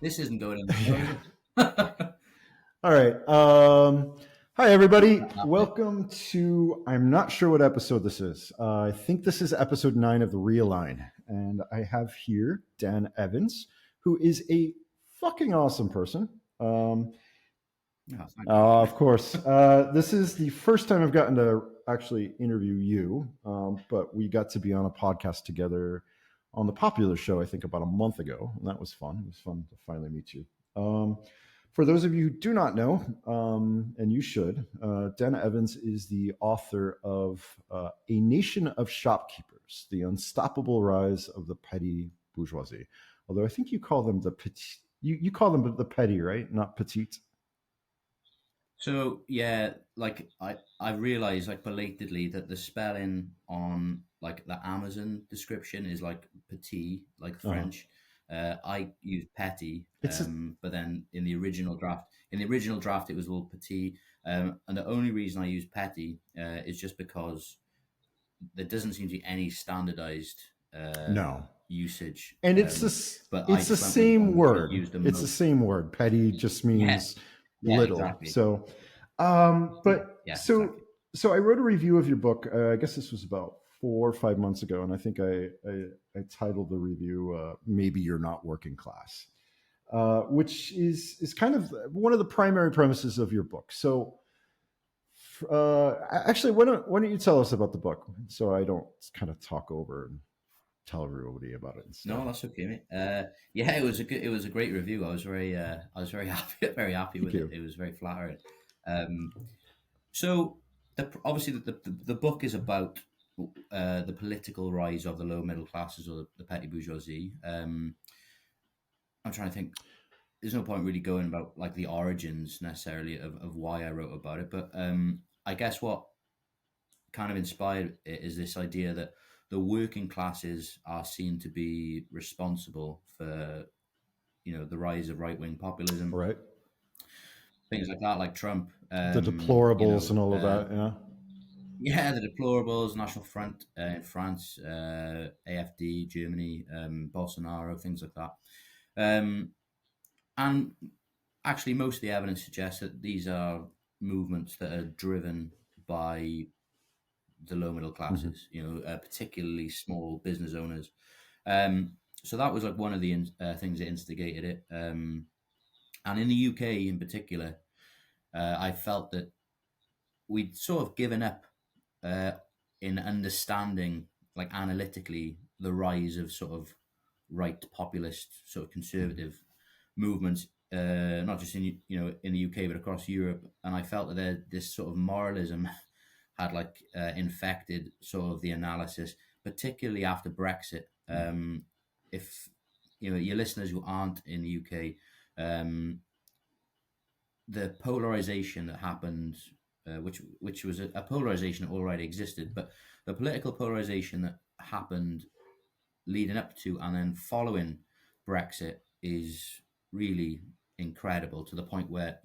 This isn't going anywhere, is it? All right. Hi, everybody. Welcome to, I'm not sure what episode this is. I think this is episode 9 of The Realign. And I have here Dan Evans, who is a fucking awesome person. Oh, thank you. Of course. This is the first time I've gotten to actually interview you, but we got to be on a podcast together on the Popular Show, I think, about a month ago. And that was fun. It was fun to finally meet you. For those of you who do not know, and you should, Dan Evans is the author of A Nation of Shopkeepers, The Unstoppable Rise of the Petty Bourgeoisie. Although I think you call them the petit, you call them the petty, right? Not petite. So yeah, like I realized like belatedly that the spelling on like the Amazon description is like petit, like Uh-huh. French. I use petty, It's a, but then in the original draft, it was a little petit. And the only reason I use petty is just because there doesn't seem to be any standardized no. usage. And But I it's the just went with the same one which I word. used the It's the most. same word. Petty just Yeah, means yeah, little. exactly. So, Yeah, but yeah, so exactly. so I wrote a review of your book. I guess this was about 4 or 5 months ago, and I think I titled the review "Maybe You're Not Working Class," which is kind of one of the primary premises of your book. So, actually, why don't you tell us about the book so I don't kind of talk over and tell everybody about it No, instead? that's okay, mate. Yeah, it was a great review. I was very happy, very happy Thank with it. you. It was very flattering. Um, so obviously the book is about the political rise of the low middle classes or the petty bourgeoisie. I'm trying to think. There's no point really going about like the origins necessarily of why I wrote about it, but I guess what kind of inspired it is this idea that the working classes are seen to be responsible for the rise of right wing populism, Right. things like that, like Trump. The deplorables and all of that. Yeah. Yeah, the deplorables, National Front in France, AFD, Germany, Bolsonaro, things like that. Um, and actually, most of the evidence suggests that these are movements that are driven by the low middle Hmm. classes, particularly small business owners. So that was like one of the things that instigated it. And in the UK in particular, I felt that we'd sort of given up uh, in understanding, like analytically, the rise of sort of right populist, sort of Hmm. conservative movements, not just in the UK but across Europe. And I felt that this sort of moralism had like infected sort of the analysis, particularly after Brexit. If your listeners who aren't in the UK, um, the polarization that happened, which was a polarization that already existed, but the political polarization that happened leading up to and then following Brexit is really incredible to the point where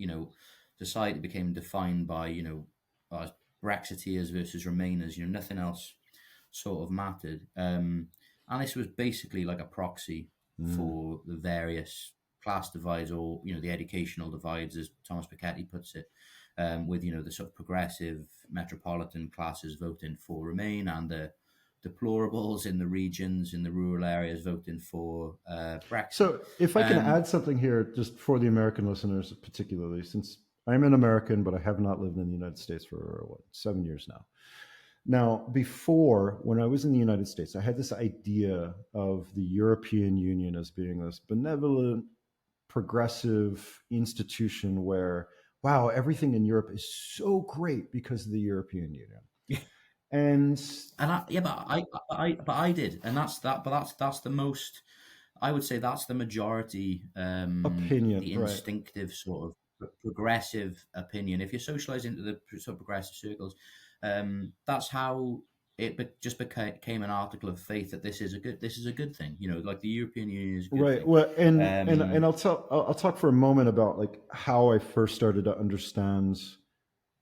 society became defined by Brexiteers versus Remainers. Nothing else sort of mattered. And this was basically like a proxy Mm. for the various class divides or the educational divides, as Thomas Piketty puts it, with the sort of progressive metropolitan classes voting for Remain and the deplorables in the regions in the rural areas voting for Brexit. So, if I can Um, add something here, just for the American listeners, particularly, since I'm an American, but I have not lived in the United States for what, 7 years now. Now, before, when I was in the United States, I had this idea of the European Union as being this benevolent, progressive institution where, wow, everything in Europe is so great because of the European Union. And and yeah, but I did, and that's the most. I would say that's the majority, opinion, the right? instinctive sort of progressive opinion. If you're socialized into the sort of progressive circles, that's how just became an article of faith that this is a good thing. Like the European Union is a good Right. thing. Well, and Um, I'll talk for a moment about like how I first started to understand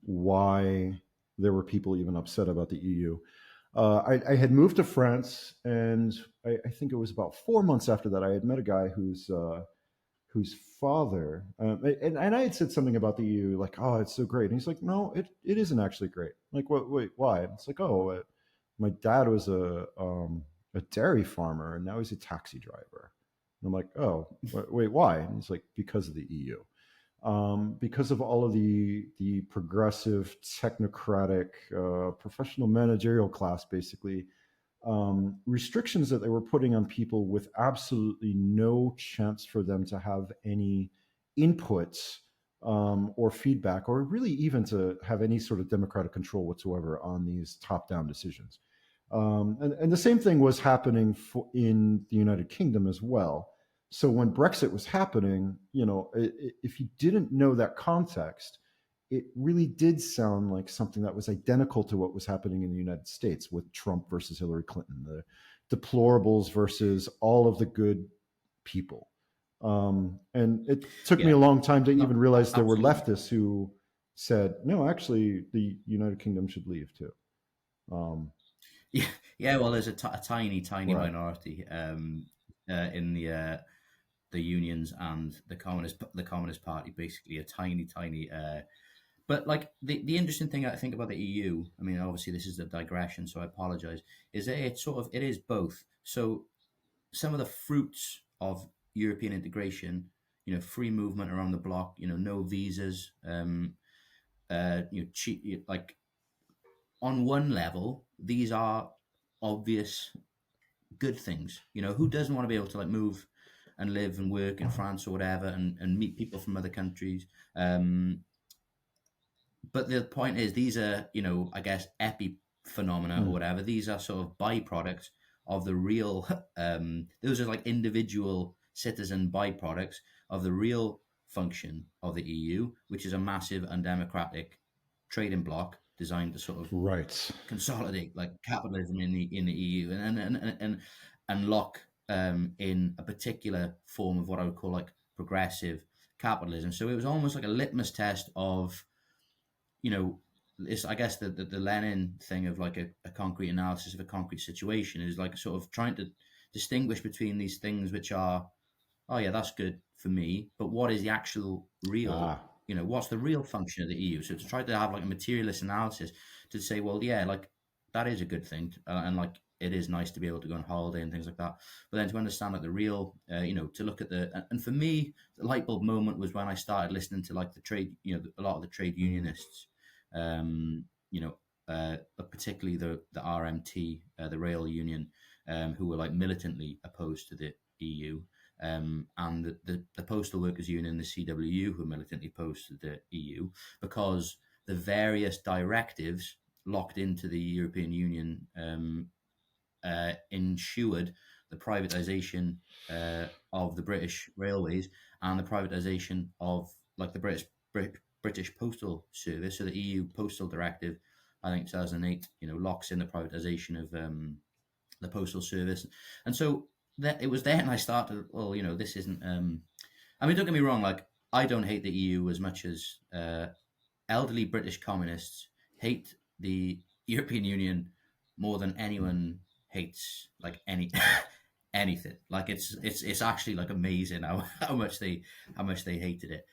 why there were people even upset about the EU. I had moved to France, and I think it was about 4 months after that I had met a guy whose father, and I had said something about the EU, like, oh, it's so great. And he's like, no, it isn't actually great. Like, what, wait, why? And it's like, oh, my dad was a dairy farmer and now he's a taxi driver. And I'm like, oh, wait, why? And he's like, because of the EU. Because of all of the progressive, technocratic, professional managerial class, basically, restrictions that they were putting on people with absolutely no chance for them to have any inputs or feedback, or really even to have any sort of democratic control whatsoever on these top-down decisions. And the same thing was happening in the United Kingdom as well. So when Brexit was happening, if you didn't know that context, it really did sound like something that was identical to what was happening in the United States with Trump versus Hillary Clinton, the deplorables versus all of the good people. And it took me Yeah, a long time to no, even realize there were absolutely. leftists who said, no, actually, the United Kingdom should leave too. Um, Yeah, yeah. Well, there's a tiny, tiny right. minority in the unions and the Communist Party. Basically, a tiny, tiny. But like the interesting thing I think about the EU, I mean, obviously this is a digression, so I apologize. Is that it is both. So some of the fruits of European integration, free movement around the bloc, no visas, cheap, like on one level, these are obvious good things. Who doesn't want to be able to like move and live and work in France or whatever, and meet people from other countries? But the point is, these are, I guess, epiphenomena or Mm, whatever. These are sort of byproducts of the real. Those are like individual citizen byproducts of the real function of the EU, which is a massive undemocratic trading bloc designed to sort of right. consolidate like capitalism in the EU, and lock in a particular form of what I would call like progressive capitalism. So it was almost like a litmus test of, it's, I guess, the Lenin thing of like a concrete analysis of a concrete situation is like sort of trying to distinguish between these things which are, oh yeah, that's good for me, but what is the actual real, Ah, what's the real function of the EU? So to try to have like a materialist analysis to say, well, yeah, like that is a good thing, and like it is nice to be able to go on holiday and things like that. But then to understand like the real, to look at and for me, the light bulb moment was when I started listening to like the trade, a lot of the trade mm, unionists, um, particularly the RMT, the rail union, who were like militantly opposed to the EU, and the Postal Workers Union, the CWU, who militantly opposed to the EU, because the various directives locked into the European Union ensured the privatization of the British railways and the privatization of like the British Postal Service. So the EU Postal Directive, I think 2008, locks in the privatization of the postal service, and so that it was then I started. Well, this isn't. I mean, don't get me wrong. Like, I don't hate the EU as much as elderly British communists hate the European Union more than mm. anyone hates like anything. Like it's actually like amazing how much they hated it.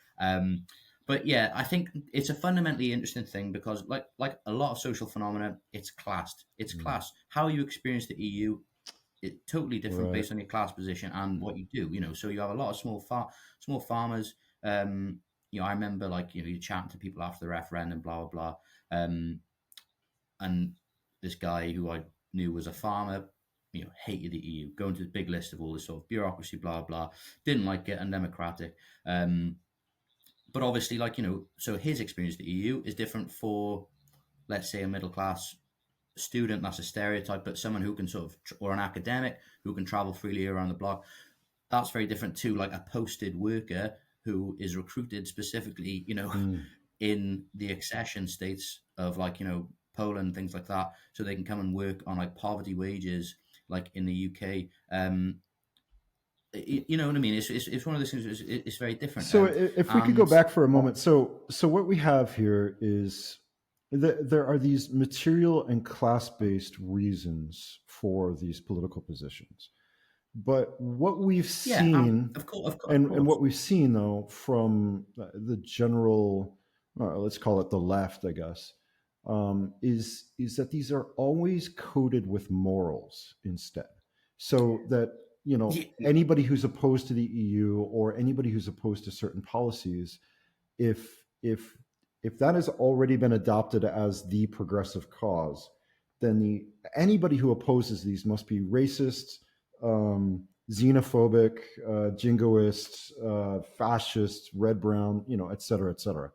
But yeah, I think it's a fundamentally interesting thing because like a lot of social phenomena, it's classed. It's Mm, class. How you experience the EU, it totally different right. based on your class position and what you do. So you have a lot of small farmers. I remember like you chatting to people after the referendum, blah blah blah, and this guy who I knew was a farmer. Hated the EU, going to the big list of all this sort of bureaucracy, blah blah. Didn't like it, undemocratic. But obviously, like so his experience of the EU is different for, let's say, a middle class student. That's a stereotype, but someone who can sort of, or an academic who can travel freely around the block, that's very different to like a posted worker who is recruited specifically, Mm. in the accession states of like, Poland, things like that, so they can come and work on like poverty wages, like in the UK. You know what I mean? It's one of those things. It's very different. So if we could go And back for a moment, so what we have here is there are these material and class based reasons for these political positions. But what we've Yeah, seen, of and course. what we've seen though from the general, let's call it the left, I guess, is that these are always coded with morals instead. So that, Yeah, anybody who's opposed to the EU or anybody who's opposed to certain policies, if that has already been adopted as the progressive cause, then anybody who opposes these must be racist, xenophobic, jingoist, fascist, red brown, et cetera, et cetera.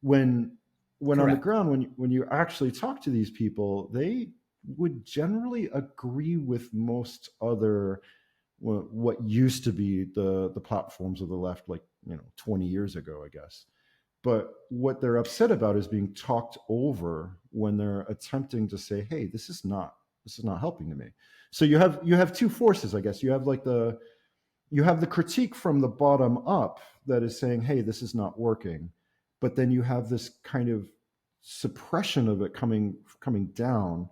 When on the correct. ground, when you actually talk to these people, they would generally agree with most other what used to be the platforms of the left, like 20 years ago, I guess. But what they're upset about is being talked over when they're attempting to say, "Hey, this is not helping to me." So you have two forces, I guess. You have the critique from the bottom up that is saying, "Hey, this is not working," but then you have this kind of suppression of it coming down,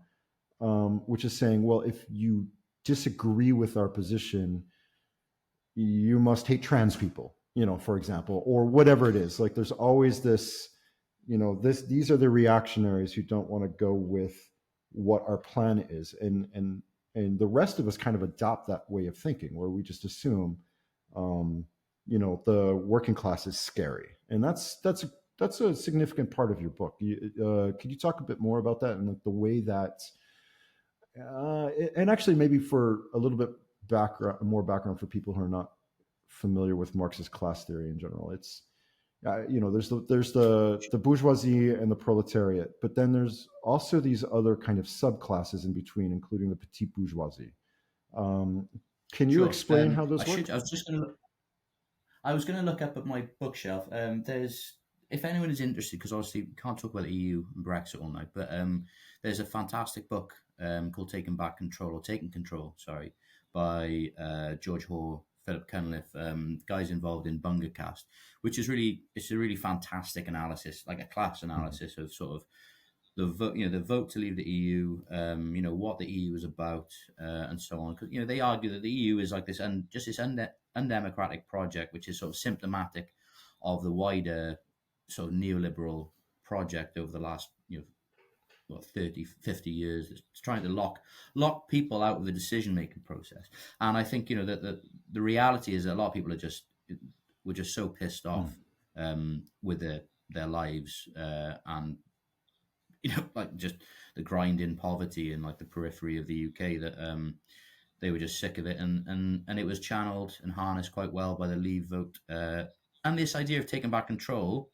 which is saying, "Well, if you disagree with our position, you must hate trans people," for example, or whatever it is. Like there's always this, these are the reactionaries who don't want to go with what our plan is, and the rest of us kind of adopt that way of thinking where we just assume, um, the working class is scary, and that's a significant part of your book. Could you talk a bit more about that and like the way that, and actually maybe for a little bit more background for people who are not familiar with Marxist class theory in general. It's there's the bourgeoisie and the proletariat, but then there's also these other kind of subclasses in between, including the petite bourgeoisie. Um, can you Sure. explain how those work? I was just going to. I was going to look up at my bookshelf. There's, if anyone is interested, because obviously we can't talk about the EU and Brexit all night, but there's a fantastic book called "Taking Back Control" or "Taking Control," sorry, by George Hoare, Philip Cunliffe, guys involved in Bungercast, which is it's a really fantastic analysis, like a class Mhm. analysis of sort of the vote to leave the EU, what the EU is about, and so on. Because they argue that the EU is like just this undemocratic project, which is sort of symptomatic of the wider sort of neoliberal project over the last 30, 50 years. It's trying to lock people out of the decision making process. And I think that the reality is that a lot of people were just so pissed Mm. off with their lives, and like just the grind in poverty in like the periphery of the UK, that they were just sick of it, and it was channeled and harnessed quite well by the Leave vote, and this idea of taking back control,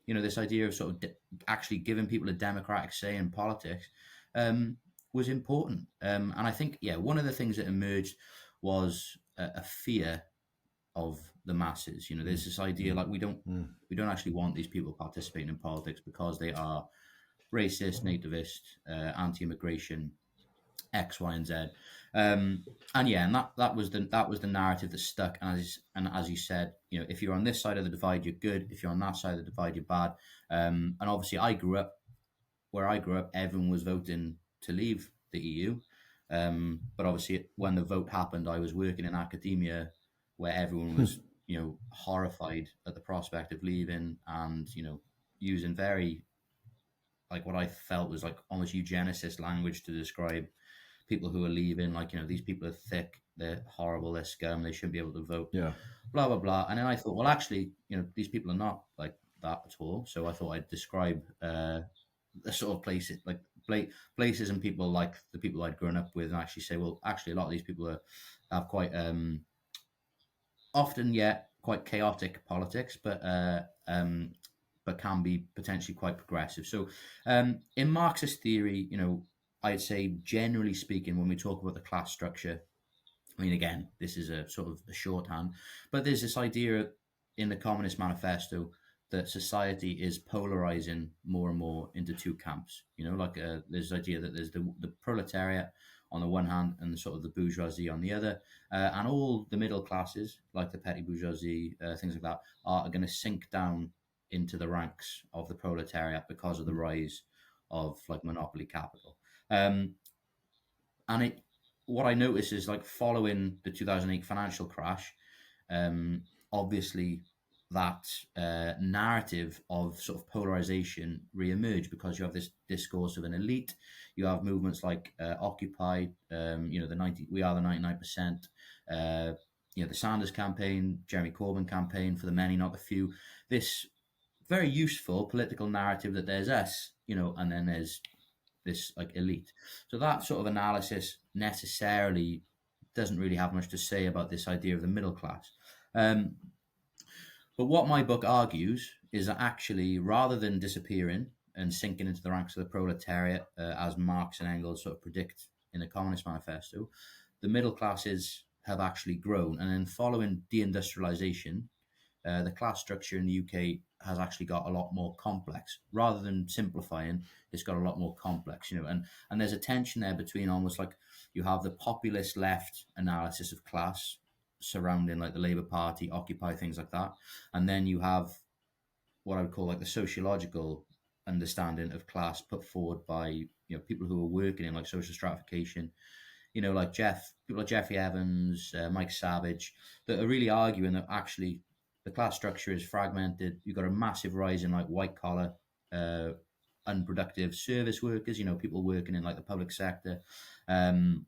this idea of sort of actually giving people a democratic say in politics, um, was important, and I think one of the things that emerged was a fear of the masses. Mm. There's this idea Mm. like Mm. we don't actually want these people participating in politics because they are racist, nativist, anti-immigration, X, Y, and Z. And that was the narrative that stuck. And as you said, if you're on this side of the divide, you're good. If you're on that side of the divide, you're bad. And obviously, where I grew up, everyone was voting to leave the EU. But obviously, when the vote happened, I was working in academia, where everyone was, horrified at the prospect of leaving, and using very, like, what I felt was like almost eugenicist language to describe people who are leaving. Like, these people are thick, they're horrible, they're scum, they shouldn't be able to vote, Yeah. blah blah blah. And then I thought, well, actually, these people are not like that at all. So I thought I'd describe the sort of places, like places and people like the people I'd grown up with, and actually say, well, actually, a lot of these people have quite often yet quite chaotic politics, but can be potentially quite progressive. So, in Marxist theory, I'd say generally speaking, when we talk about the class structure, I mean, again, this is a sort of a shorthand, but there's this idea in the Communist Manifesto that society is polarizing more and more into two camps. Like there's this idea that there's the proletariat on the one hand and the sort of the bourgeoisie on the other, and all the middle classes, like the petty bourgeoisie, things like that, are going to sink down into the ranks of the proletariat because of the rise of like monopoly capital. Um, and what I noticed is like following the 2008 financial crash, obviously that narrative of sort of polarization re-emerged because you have this discourse of an elite. You have movements like Occupy, the 90, we are the 99%. The Sanders campaign, Jeremy Corbyn campaign for the many, not the few. This very useful political narrative that there's us, and then there's this like elite. So that sort of analysis necessarily doesn't really have much to say about this idea of the middle class. Um, but what my book argues is that actually, rather than disappearing and sinking into the ranks of the proletariat, as Marx and Engels sort of predict in the Communist Manifesto, the middle classes have actually grown. And then following deindustrialization, the class structure in the UK has actually got a lot more complex. Rather than simplifying, it's got a lot more complex, and there's a tension there between almost like you have the populist left analysis of class surrounding like the Labour Party, Occupy, things like that, and then you have what I would call like the sociological understanding of class put forward by people who are working in like social stratification, like people like Jeffrey Evans, Mike Savage, that are really arguing that actually the class structure is fragmented. You've got a massive rise in like white collar, uh, unproductive service workers. People working in like the public sector, um,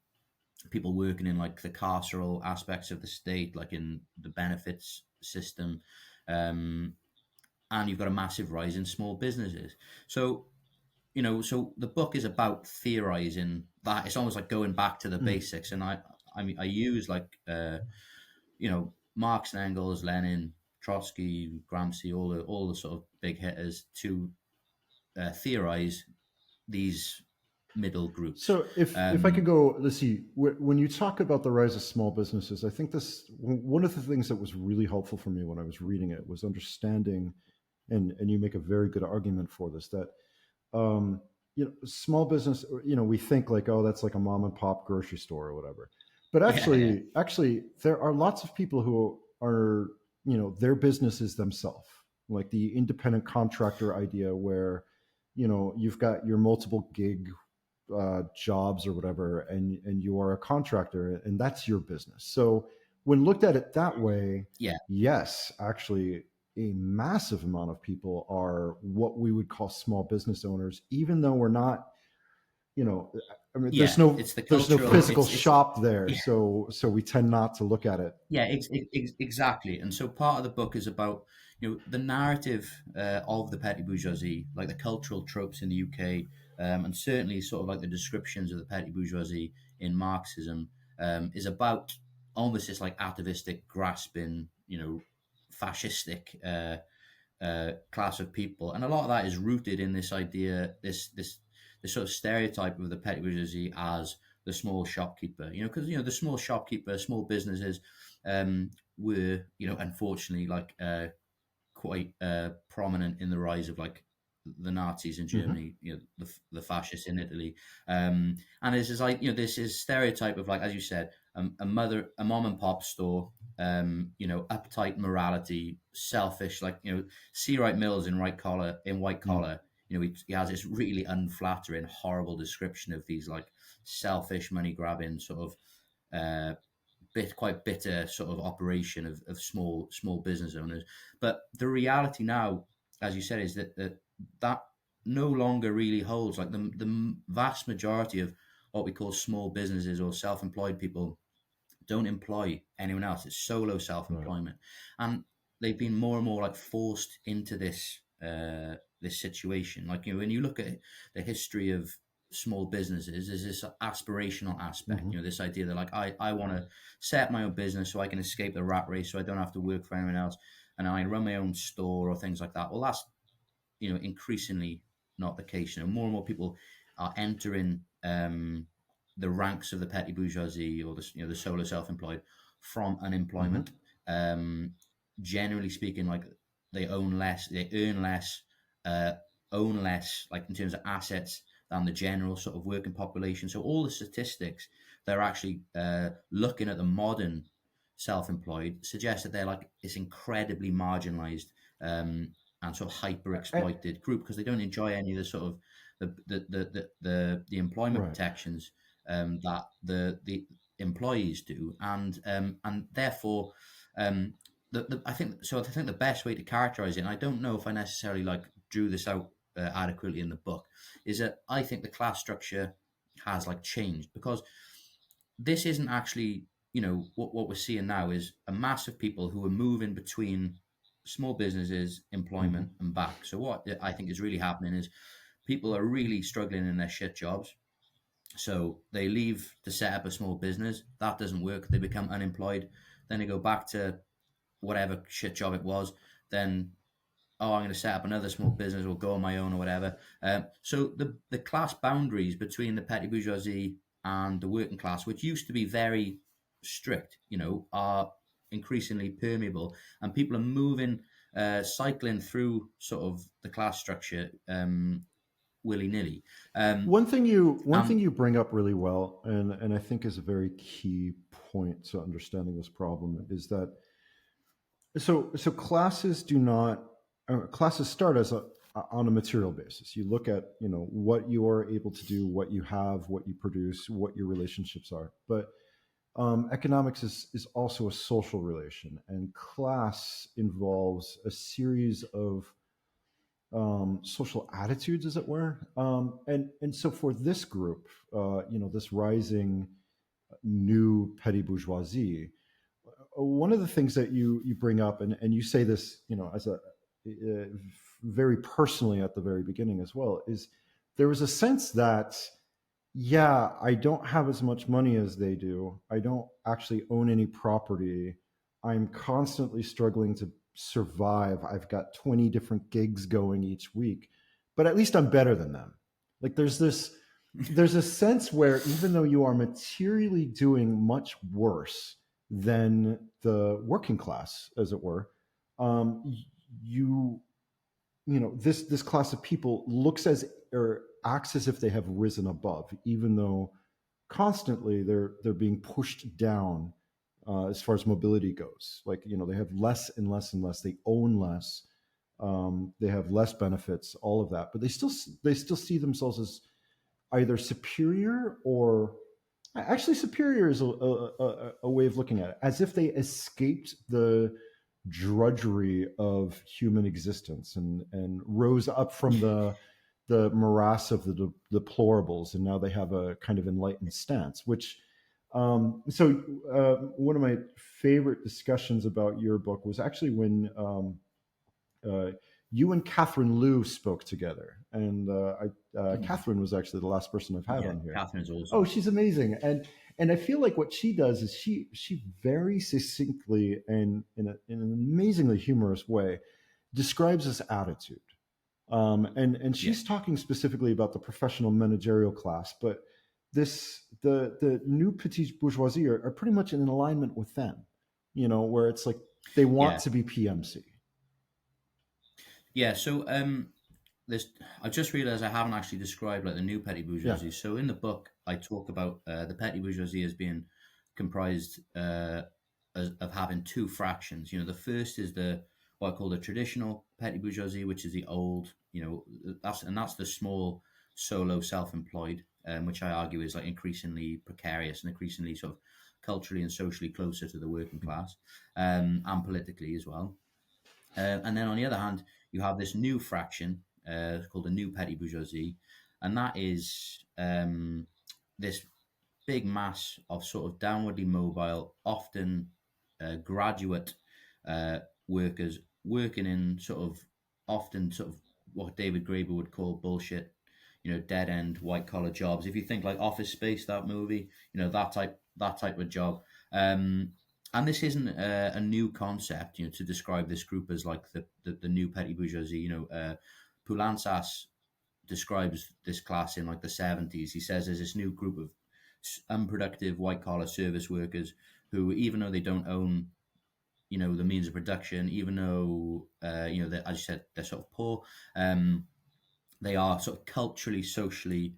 people working in like the carceral aspects of the state, like in the benefits system, um, and you've got a massive rise in small businesses. So the book is about theorizing that. It's almost like going back to the Mm. basics, and I mean I use like Marx and Engels, Lenin, Trotsky, Gramsci, all the sort of big hitters to theorize these middle groups. So if I could Um, go, let's see, when you talk about the rise of small businesses, I think one of the things that was really helpful for me when I was reading it was understanding, and you make a very good argument for this, that small business, we think like, oh, that's like a mom and pop grocery store or whatever, but yeah, yeah, actually there are lots of people who are, their businesses themselves, like the independent contractor idea, where you've got your multiple gig jobs or whatever, and you are a contractor, and that's your business. So when looked at it that way, yeah, yes, actually, a massive amount of people are what we would call small business owners, even though we're not, you know, I mean, yeah. It's the there's no cultural. physical It's shop there, so we tend not to look at it. Yeah, exactly. And so part of the book is about the narrative of the petty bourgeoisie, like the cultural tropes in the UK, and certainly sort of like the descriptions of the petty bourgeoisie in Marxism, is about almost this like atavistic, grasping, fascistic class of people, and a lot of that is rooted in this idea, this sort of stereotype of the petty bourgeoisie as the small shopkeeper. Because the small shopkeeper, small businesses, were unfortunately like quite prominent in the rise of like the Nazis in Hmm. Germany, the fascists in Italy, and this is like this is stereotype of like, as you said, a mom and pop store, uptight morality, selfish, like C. Wright Mills in White Mm. Collar. He has this really unflattering, horrible description of these like selfish, money grabbing sort of quite bitter sort of operation of small business owners. But the reality now, as you said, is that no longer really holds. Like the vast majority of what we call small businesses or self-employed people don't employ anyone else. It's solo Right. self-employment, and they've been more and more like forced into this situation. Like when you look at the history of small businesses, there's this aspirational aspect. Hmm. This idea that like I want to set up my own business so I can escape the rat race, so I don't have to work for anyone else, and I run my own store or things like that. Well, that's increasingly not the case. More and more people are entering the ranks of the petty bourgeoisie or the solo self-employed from Hmm. unemployment. Um, Generally speaking, like they own less, they earn less, uh, own less, like in terms of assets than the general sort of working population. So all the statistics they're actually looking at the modern self-employed suggest that they're like this incredibly marginalized and sort of hyper And, exploited group because they don't enjoy any of the sort of the employment right. protections. that the employees do, and therefore, I think so. I think the best way to characterize it, and I don't know if I necessarily like drew this out adequately in the book, is that I think the class structure has like changed because this isn't actually, what we're seeing now is a mass of people who are moving between small businesses, Mm-hmm. employment, and back. So what I think is really happening is people are really struggling in their shit jobs. So they leave to set up a small business. That doesn't work. They become unemployed. Then they go back to whatever shit job it was. Then, oh, I'm going to set up another small business or go on my own or whatever. So the class boundaries between the petty bourgeoisie and the working class, which used to be very strict, are increasingly permeable, and people are moving, cycling through sort of the class structure willy nilly. Um, One thing and you bring up really well, and I think is a very key point to understanding this problem, is that so classes do not classes start as a on a material basis. You look at what you are able to do, what you have, what you produce, what your relationships are. But economics is also a social relation, and class involves a series of social attitudes, as it were. And so for this group, this rising new petty bourgeoisie, one of the things that you bring up, and you say this, as a very personally at the very beginning as well, is there was a sense that, yeah, I don't have as much money as they do. I don't actually own any property. I'm constantly struggling to survive. I've got 20 different gigs going each week, but at least I'm better than them. Like there's a sense where even though you are materially doing much worse than the working class, as it were, you this class of people looks as or acts as if they have risen above, even though constantly they're being pushed down as far as mobility goes. Like they have less and less and less. They own less. They have less benefits. All of that, but they still see themselves as either superior or actually superior is a way of looking at it, as if they escaped the drudgery of human existence and rose up from the morass of the deplorables, and now they have a kind of enlightened stance. Which one of my favorite discussions about your book was actually when uh, you and Catherine Liu spoke together, and Catherine was actually the last person I've had yeah, on here. Catherine's Oh, awesome. she's amazing, and I feel like what she does is she very succinctly and in an amazingly humorous way describes this attitude. And Yeah, she's talking specifically about the professional managerial class, but the new petite bourgeoisie are pretty much in alignment with them. Where it's like they want yeah, to be PMC. yeah. So this I just realized I haven't actually described like the new petty Yeah. bourgeoisie. So in the book, I talk about the petty bourgeoisie as being comprised of having two fractions. The first is the what I call the traditional petty bourgeoisie, which is the old. That's the small solo self-employed, which I argue is like increasingly precarious and increasingly sort of culturally and socially closer to the working class, and politically as well. And then on the other hand, you have this new fraction called the new petty bourgeoisie, and that is this big mass of sort of downwardly mobile, often graduate workers working in sort of often sort of what David Graeber would call bullshit, dead end white collar jobs. If you think like Office Space, that movie, that type of job. And this isn't a new concept, to describe this group as like the new petty bourgeoisie. Poulantzas describes this class in like the 70s. He says there's this new group of unproductive white collar service workers who, even though they don't own, the means of production, even though, as you said, they're sort of poor, they are sort of culturally, socially,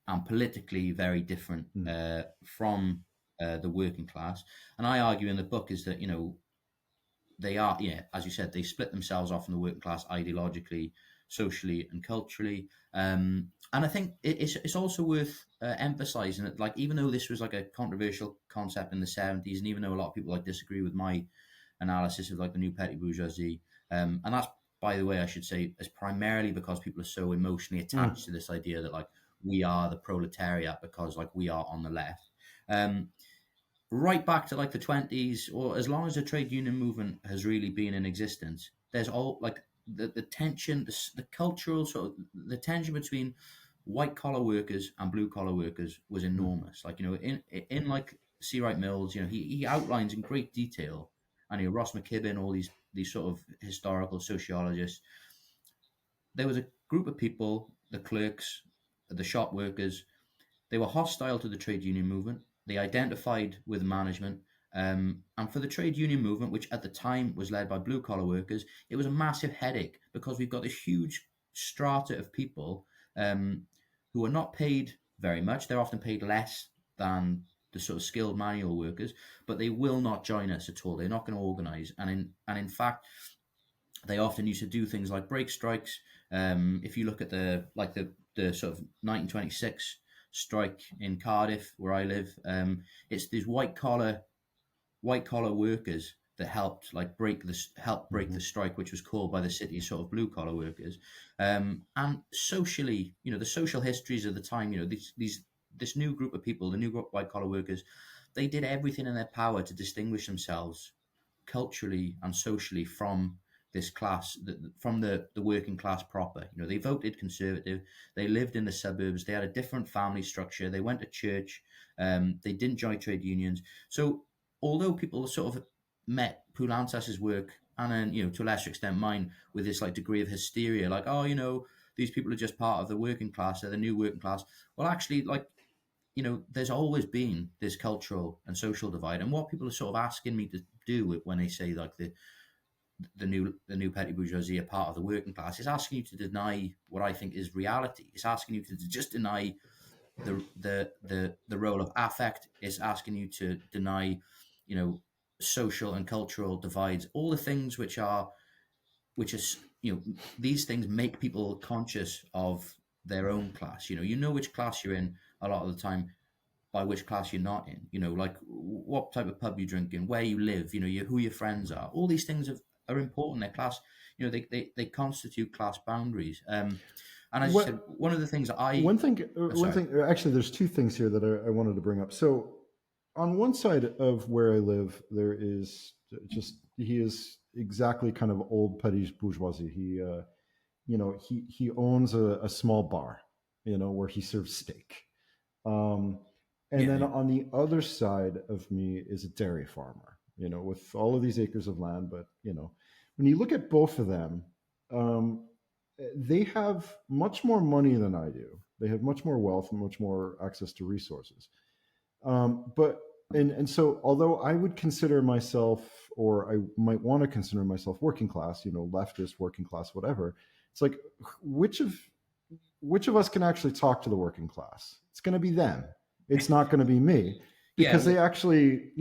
and politically very different Mm. from the working class. And I argue in the book is that, they are, yeah, as you said, they split themselves off from the working class ideologically, socially and culturally. And I think it's also worth emphasizing that, like, even though this was like a controversial concept in the 70s, and even though a lot of people like disagree with my analysis of like the new petty bourgeoisie, and that's, by the way, I should say, is primarily because people are so emotionally attached Mm. to this idea that like we are the proletariat because like we are on the left. Um, right back to like the 20s, or as long as the trade union movement has really been in existence, there's all like the tension, the cultural sort of the tension between white collar workers and blue collar workers was Mm. enormous. Like, in like C. Wright Mills, he outlines in great detail, and Ross McKibben, all these sort of historical sociologists. There was a group of people, the clerks, the shop workers. They were hostile to the trade union movement. They identified with management. And for the trade union movement, which at the time was led by blue collar workers, it was a massive headache because we've got this huge strata of people um, who are not paid very much. They're often paid less than the sort of skilled manual workers, but they will not join us at all. They're not going to organise. And in fact, they often used to do things like break strikes. If you look at the sort of 1926 strike in Cardiff, where I live, it's these white collar workers that helped like break the Mhm. strike, which was called by the city's sort of blue collar workers. And socially, the social histories of the time, this new group of people, the new white collar workers, they did everything in their power to distinguish themselves culturally and socially from this class, from the working class proper. They voted conservative, they lived in the suburbs, they had a different family structure, they went to church, they didn't join trade unions. So although people sort of met Poulantzas's work, and then, to a lesser extent mine, with this like degree of hysteria, like, oh, these people are just part of the working class, they're the new working class. Well, actually, like, there's always been this cultural and social divide. And what people are sort of asking me to do when they say like the new petty bourgeoisie are part of the working class is asking you to deny what I think is reality. It's asking you to just deny the role of affect. It's asking you to deny, you know, social and cultural divides. All the things which is these things make people conscious of their own class. You know which class you're in a lot of the time by which class you're not in. Like what type of pub you drink in, where you live, who your friends are. All these things are important. Their class, they constitute class boundaries. And as you said, What one of the things that I, one thing? oh, One sorry, thing. Actually, there's two things here that I wanted to bring up. So, on one side of where I live, there is just he is exactly kind of old petty bourgeoisie. He owns a small bar, where he serves steak. Um, and yeah, then yeah, on the other side of me is a dairy farmer, with all of these acres of land. But, when you look at both of them, um, they have much more money than I do. They have much more wealth and much more access to resources. But and so, although I would consider myself, or I might want to consider myself working class, leftist, working class, whatever, it's like which of which of us can actually talk to the working class? It's going to be them. It's not going to be me, yeah. because they actually,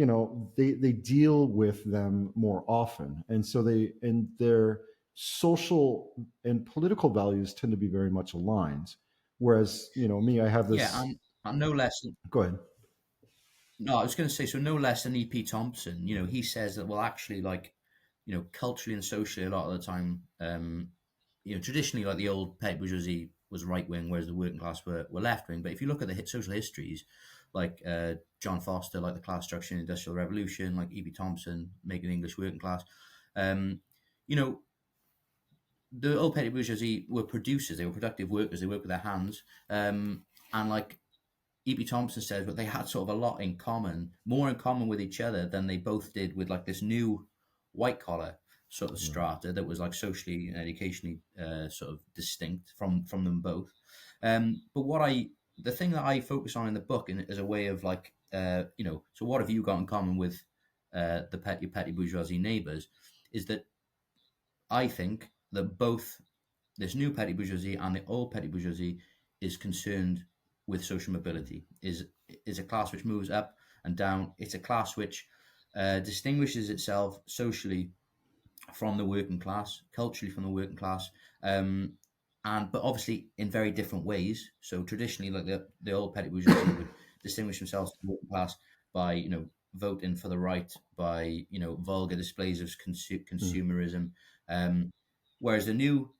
they deal with them more often, and so their social and political values tend to be very much aligned. Whereas, me, I have Yeah, this. and no less. Go ahead. No, I was going to say, so no less than E.P. Thompson. He says that, well, actually, like, culturally and socially, a lot of the time, traditionally, like the old petty bourgeoisie was right wing, whereas the working class were left wing. But if you look at the social histories, like John Foster, like the class structure in the Industrial Revolution, like E.P. Thompson, making English working class, um, you know, the old petty bourgeoisie were producers, they were productive workers, they worked with their hands. And like E.P. Thompson says, but they had sort of a lot in common, more in common with each other than they both did with like this new white collar sort of Right. strata that was like socially and educationally sort of distinct from them both. But the thing that I focus on in the book, as a way of like, so what have you got in common with your petty bourgeoisie neighbors, is that I think that both this new petty bourgeoisie and the old petty bourgeoisie is concerned with social mobility, is a class which moves up and down. It's a class which distinguishes itself socially from the working class, culturally from the working class. and but obviously in very different ways. So traditionally, like the old petty bourgeoisie would distinguish themselves from the working class by voting for the right, by vulgar displays of Mm. consumerism, um, whereas the new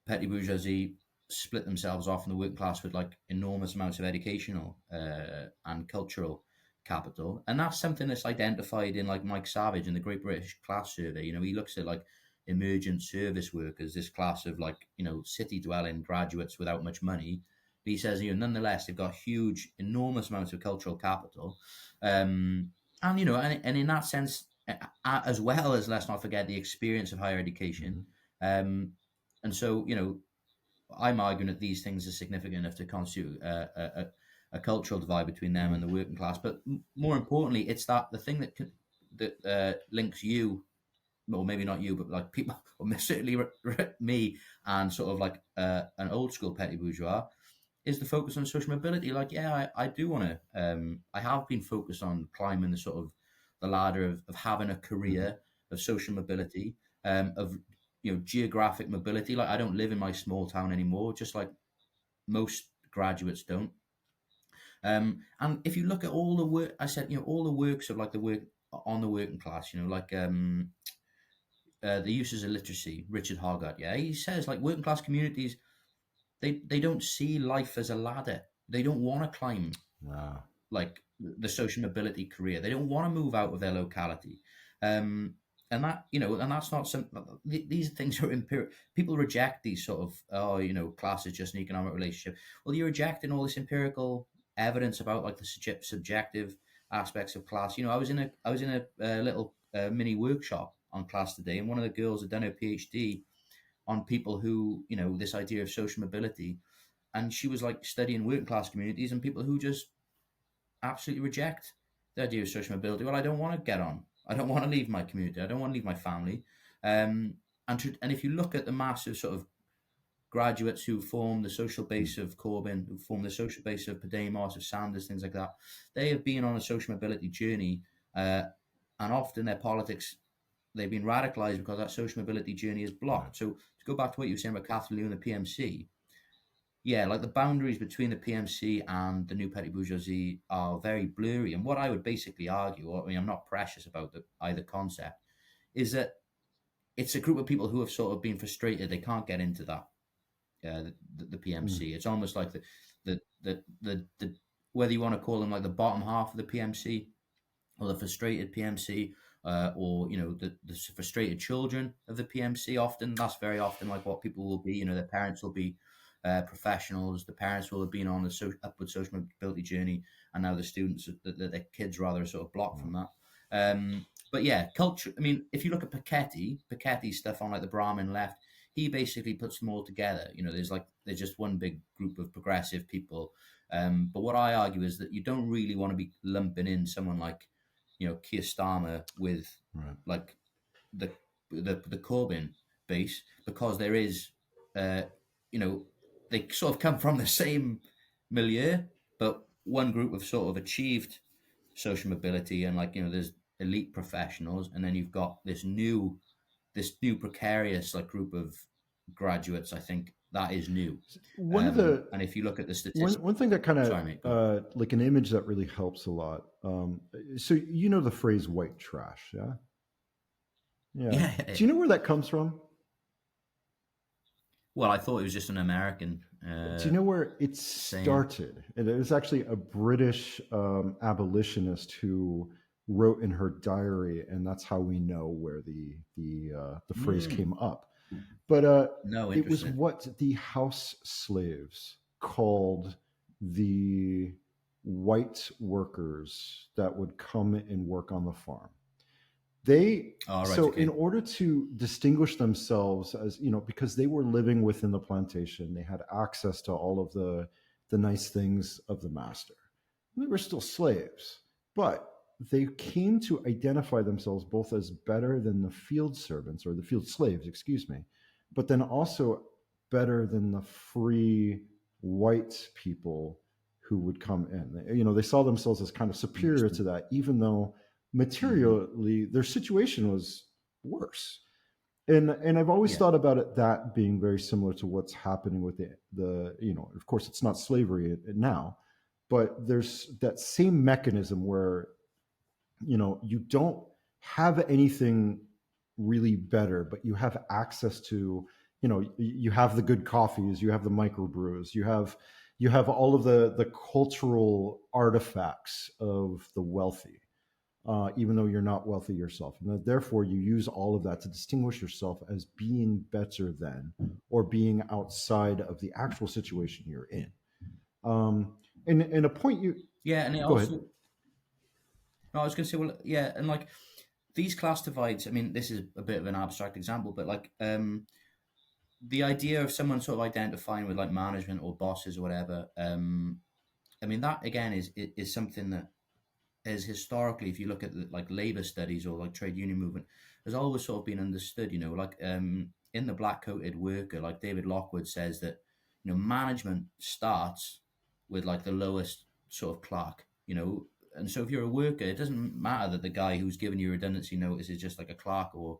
petty bourgeoisie split themselves off from the working class with like enormous amounts of educational and cultural capital, and that's something that's identified in like Mike Savage in the Great British Class Survey. He looks at like emergent service workers, this class of like city dwelling graduates without much money. But he says nonetheless they've got huge, enormous amounts of cultural capital, and and in that sense, as well as, let's not forget, the experience of higher education. Mhm. And so I'm arguing that these things are significant enough to constitute a cultural divide between them and Mm. the working class. But more importantly, it's that the thing that links you, or maybe not you, but like people, or certainly me, and sort of like an old school petty bourgeois, is the focus on social mobility. Like, yeah, I do want to. I have been focused on climbing the sort of the ladder of having a Mhm. career, of social mobility, of geographic mobility. Like, I don't live in my small town anymore, just like most graduates don't. And if you look at all the work, I said, all the works of like the work on the working class, like the uses of literacy, Richard Hoggart. Yeah, he says like working class communities, they don't see life as a ladder. They don't want to climb Wow. like the social mobility career. They don't want to move out of their locality. Um, and that and that's not some. These things are empirical. People reject these sort of class is just an economic relationship. Well, you're rejecting all this empirical evidence about like the subjective aspects of class. I was in a little mini workshop on class today, and one of the girls had done her PhD on people who this idea of social mobility, and she was like studying working class communities and people who just absolutely reject the idea of social mobility. Well, I don't want to get on. I don't want to leave my community. I don't want to leave my family. And if you look at the massive sort of graduates who form the social Mm. base of Corbyn, who form the social base of Podemos, of Sanders, things like that, they have been on a social mobility journey, uh, and often their politics, they've been radicalized because that social mobility journey is Right. blocked. So to go back to what you were saying about Catherine Liu and the PMC, yeah, like the boundaries between the PMC and the new petty bourgeoisie are very blurry. And what I would basically argue, I mean, I'm not precious about either concept, is that it's a group of people who have sort of been frustrated they can't get into that the Mm. PMC. It's almost like the whether you want to call them like the bottom half of the PMC or the frustrated PMC, or the frustrated children of the PMC. Often that's very often like what people will be. Their parents will be professionals. The parents will have been on the upward social mobility journey, and now the students, the kids rather, are sort of blocked from Mm. that. But yeah, culture. I mean, if you look at Piketty's stuff on like the Brahmin left, he basically puts them all together. There's just one big group of progressive people. But what I argue is that you don't really want to be lumping in someone like Keir Starmer with Right. like the the Corbyn base, because there is uh you know they sort of come from the same milieu, but one group have sort of achieved social mobility, and like there's elite professionals, and then you've got this new precarious like group of graduates. I think that is new. One of the And if you look at the statistics, one thing that kind of sorry mate, go on. like an image that really helps a lot. So you know the phrase "white trash," yeah, yeah. Yeah, yeah. Do you know where that comes from? Well, I thought it was just an American Do you know where it saying. started? And it was actually a British abolitionist who wrote in her diary, and that's how we know where the phrase Hmm. came up. But No, it was interesting. what the house slaves called the white workers that would come and work on the farm. They Oh, right. So in Okay. order to distinguish themselves, as you know, because they were living within the plantation, they had access to all of the nice things of the master. They were still slaves, but they came to identify themselves both as better than the field servants, or the field slaves, excuse me, but then also better than the free white people who would come in. They saw themselves as kind of superior to Interesting. that, even though Hmm. materially their situation was worse. And I've always Yeah, thought about it that being very similar to what's happening with the of course it's not slavery now, but there's that same mechanism where you don't have anything really better, but you have access to, you have the good coffees, you have the microbrews, you have all of the cultural artifacts of the wealthy, even though you're not wealthy yourself. And therefore, you use all of that to distinguish yourself as being better than, or being outside of the actual situation you're in. And a point you yeah, and it go ahead. also. No, I was going to say, well, yeah, and like these class divides. I mean, this is a bit of an abstract example, but like the idea of someone sort of identifying with like management or bosses or whatever. I mean, that again is something that is historically, if you look at like labor studies or like trade union movement, has always sort of been understood. Like in the black coated worker, like David Lockwood says that management starts with like the lowest sort of clerk. And so if you're a worker, it doesn't matter that the guy who's giving you redundancy notice is just like a clerk, or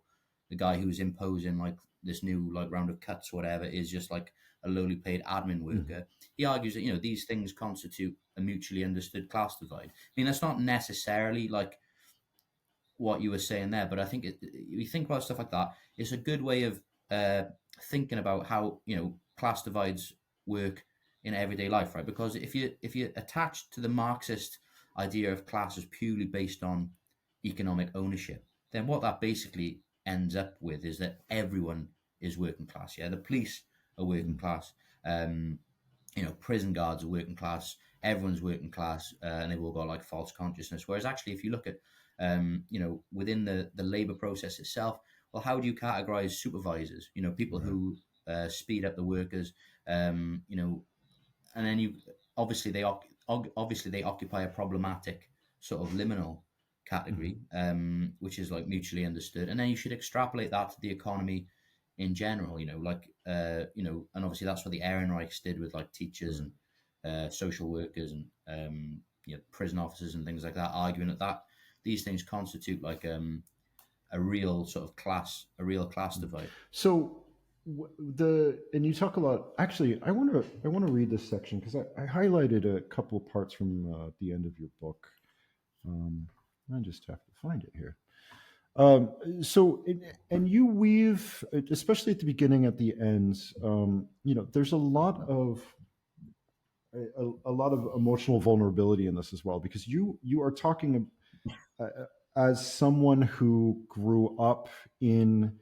the guy who's imposing like this new like round of cuts, or whatever, is just like a lowly paid admin Mhm. worker. He argues that these things constitute a mutually understood class divide. I mean, that's not necessarily like what you were saying there, but I think you think about stuff like that. It's a good way of uh, thinking about how class divides work in everyday life, right? Because if you attach to the Marxist idea of class as purely based on economic ownership, then what that basically ends up with is that everyone is working class. Yeah, the police are working Mhm. class. Um, prison guards are working class, everyone's working class, and they've all got like false consciousness. Whereas actually, if you look at, within the labor process itself, well, how do you categorize supervisors? People Right. who speed up the workers, and then you obviously obviously they occupy a problematic sort of liminal category, Mhm. which is like mutually understood, and then you should extrapolate that to the economy in general. And obviously that's what the Ehrenreichs did with like teachers Right. and social workers and prison officers and things like that, arguing that these things constitute like a real sort of class Mhm. divide. So the and you talk a lot. Actually, I want to read this section because I highlighted a couple of parts from the end of your book. Um, I just have to find it here. And you weave, especially at the beginning, at the end. There's a lot of emotional vulnerability in this as well, because you are talking uh, as someone who grew up in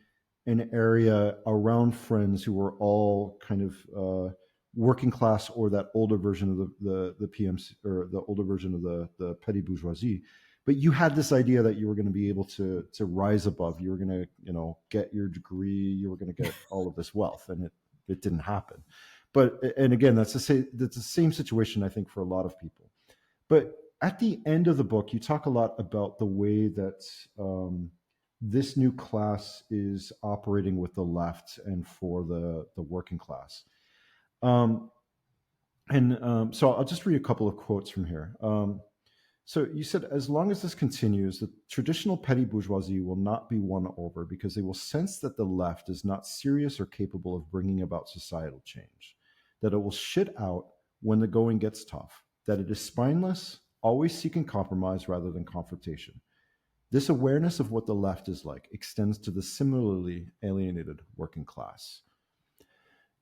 an area around friends who were all kind of working class, or that older version of the PMC, or the older version of the petty bourgeoisie. But you had this idea that you were going to be able to rise above. You were going to get your degree. You were going to get all of this wealth, and it didn't happen. But and again, that's the same situation, I think, for a lot of people. But at the end of the book, you talk a lot about the way that this new class is operating with the left and for the working class. Um, and so I'll just read a couple of quotes from here. So you said, as long as this continues, the traditional petty bourgeoisie will not be won over, because they will sense that the left is not serious or capable of bringing about societal change, that it will shit out when the going gets tough, that it is spineless, always seeking compromise rather than confrontation. This awareness of what the left is like extends to the similarly alienated working class.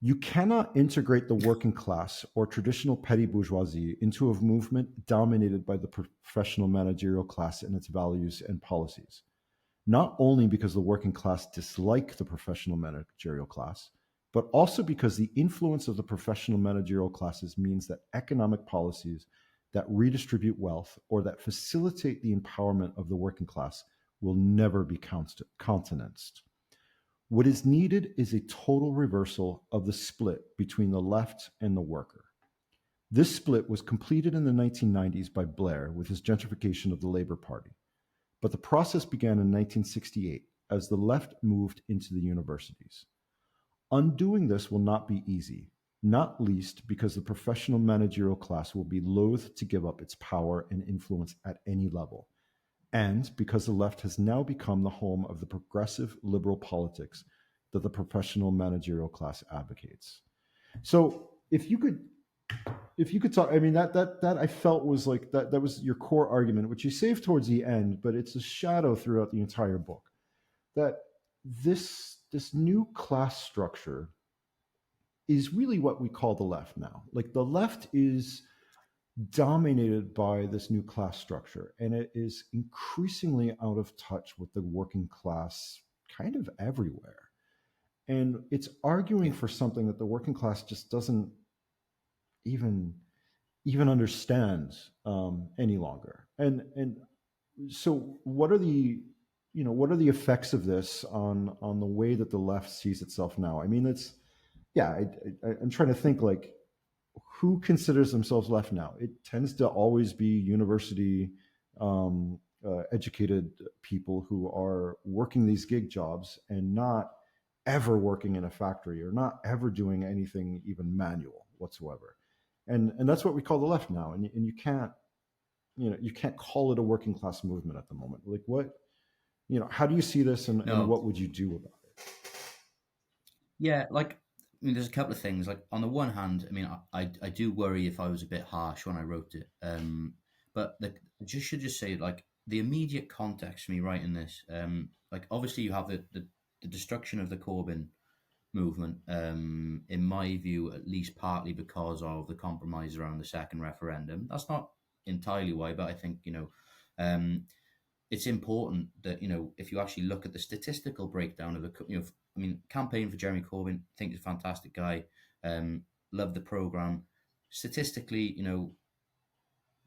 You cannot integrate the working class or traditional petty bourgeoisie into a movement dominated by the professional managerial class and its values and policies, not only because the working class dislike the professional managerial class, but also because the influence of the professional managerial classes means that economic policies that redistribute wealth or that facilitate the empowerment of the working class will never be countenanced. What is needed is a total reversal of the split between the left and the worker. This split was completed in the 1990s by Blair with his gentrification of the Labour Party, but the process began in 1968 as the left moved into the universities. Undoing this will not be easy, not least because the professional managerial class will be loath to give up its power and influence at any level, and because the left has now become the home of the progressive liberal politics that the professional managerial class advocates. So if you could talk, I mean, that I felt was like that was your core argument, which you saved towards the end, but it's a shadow throughout the entire book, that this new class structure is really what we call the left now. Like the left is dominated by this new class structure, and it is increasingly out of touch with the working class kind of everywhere. And it's arguing Yeah. for something that the working class just doesn't even understand any longer. And so, what are the what are the effects of this on the way that the left sees itself now? I mean, it's yeah. I'm trying to think like who considers themselves left now. It tends to always be university educated people who are working these gig jobs and not ever working in a factory or not ever doing anything even manual whatsoever. And that's what we call the left now. And you can't you can't call it a working class movement at the moment. Like what how do you see this, and No. what would you do about it? Yeah, like I mean, there's a couple of things. Like on the one hand, I mean, I do worry if I was a bit harsh when I wrote it. But I just should just say like the immediate context for me writing this. Like obviously you have the destruction of the Corbyn movement. In my view, at least partly because of the compromise around the second referendum. That's not entirely why, but I think Um, it's important that if you actually look at the statistical breakdown of I mean, campaign for Jeremy Corbyn, think he's a fantastic guy. Love the program. Statistically,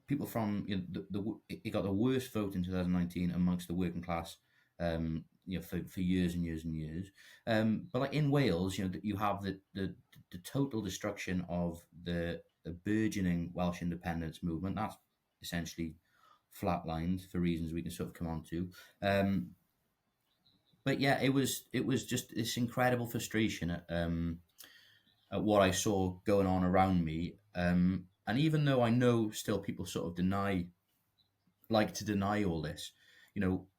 people from he got the worst vote in 2019 amongst the working class. For years and years and years. But like in Wales, you have the total destruction of the burgeoning Welsh independence movement. That's essentially flatlined for reasons we can sort of come on to. Um, but yeah, it was just this incredible frustration at what I saw going on around me. And even though I know still people sort of like to deny all this,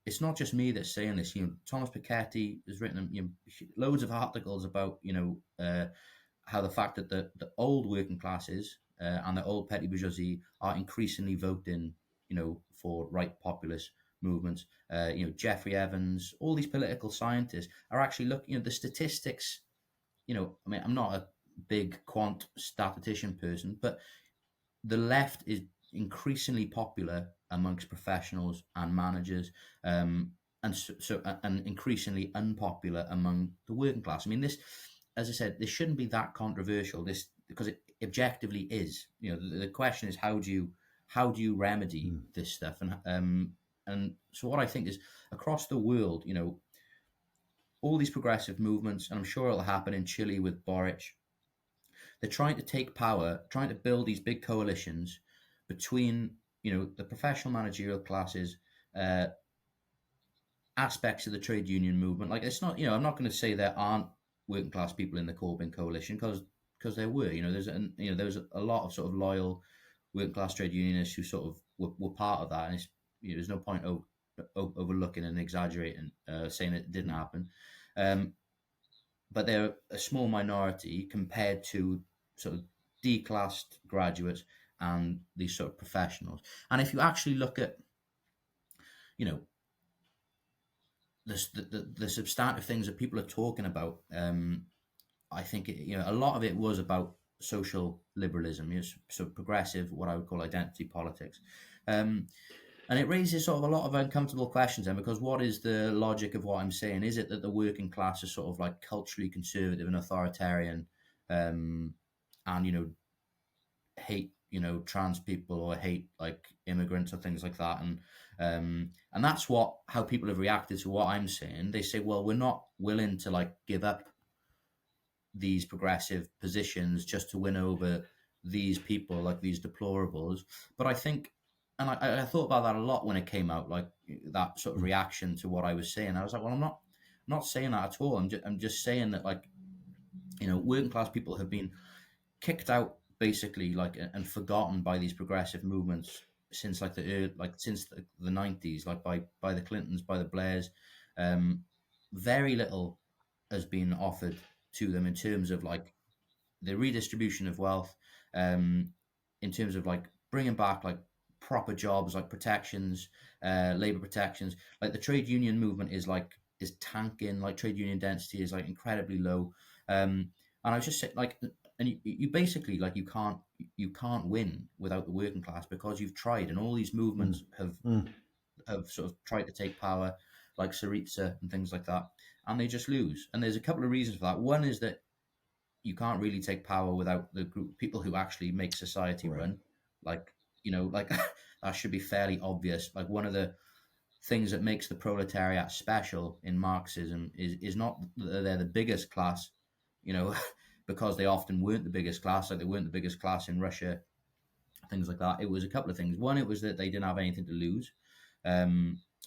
it's not just me that's saying this. Thomas Piketty has written loads of articles about how the fact that the old working classes and the old petty bourgeoisie are increasingly voting, for right populist movements. Jeffrey Evans, all these political scientists are actually looking at the statistics. I mean, I'm not a big quant statistician person, but the left is increasingly popular amongst professionals and managers, and increasingly unpopular among the working class. I mean, this, as I said, this shouldn't be that controversial. This because it objectively is. The question is how do you remedy Mm. this stuff, and so what I think is across the world, all these progressive movements, and I'm sure it'll happen in Chile with Boric. They're trying to take power, trying to build these big coalitions between the professional managerial classes, uh, aspects of the trade union movement. Like it's not, I'm not going to say there aren't working class people in the Corbyn coalition because there were. There was a lot of sort of loyal working class trade unionists who sort of were part of that, and there's no point overlooking and exaggerating, saying it didn't happen. Um, but they're a small minority compared to sort of declassed graduates and these sort of professionals. And if you actually look at, you know, the substantive things that people are talking about, I think a lot of it was about social liberalism, so progressive, what I would call identity politics. Um, and it raises sort of a lot of uncomfortable questions then, because what is the logic of what I'm saying? Is it that the working class is sort of like culturally conservative and authoritarian, um, and hate trans people or hate like immigrants or things like that, and that's how people have reacted to what I'm saying. They say, well, we're not willing to like give up these progressive positions just to win over these people, like these deplorables. But I think, and I thought about that a lot when it came out, like that sort of Mm. reaction to what I was saying. I was like, well, I'm not saying that at all. I'm just saying that, like, working class people have been kicked out basically, like, and forgotten by these progressive movements since like since the 90s, like by the Clintons, by the Blairs. Very little has been offered to them in terms of like the redistribution of wealth, um, in terms of like bringing back like proper jobs, like protections, labor protections. Like the trade union movement is tanking. Like trade union density is like incredibly low. And I was just saying, like, and you basically like you can't win without the working class because you've tried, and all these Mm. movements Mm. have sort of tried to take power, like Syriza and things like that, and they just lose. And there's a couple of reasons for that. One is that you can't really take power without the group of people who actually make society Right. run. Like, like that should be fairly obvious. Like one of the things that makes the proletariat special in Marxism is not that they're the biggest class, you know, because they often weren't the biggest class. Like they weren't the biggest class in Russia, things like that. It was a couple of things. One, it was that they didn't have anything to lose.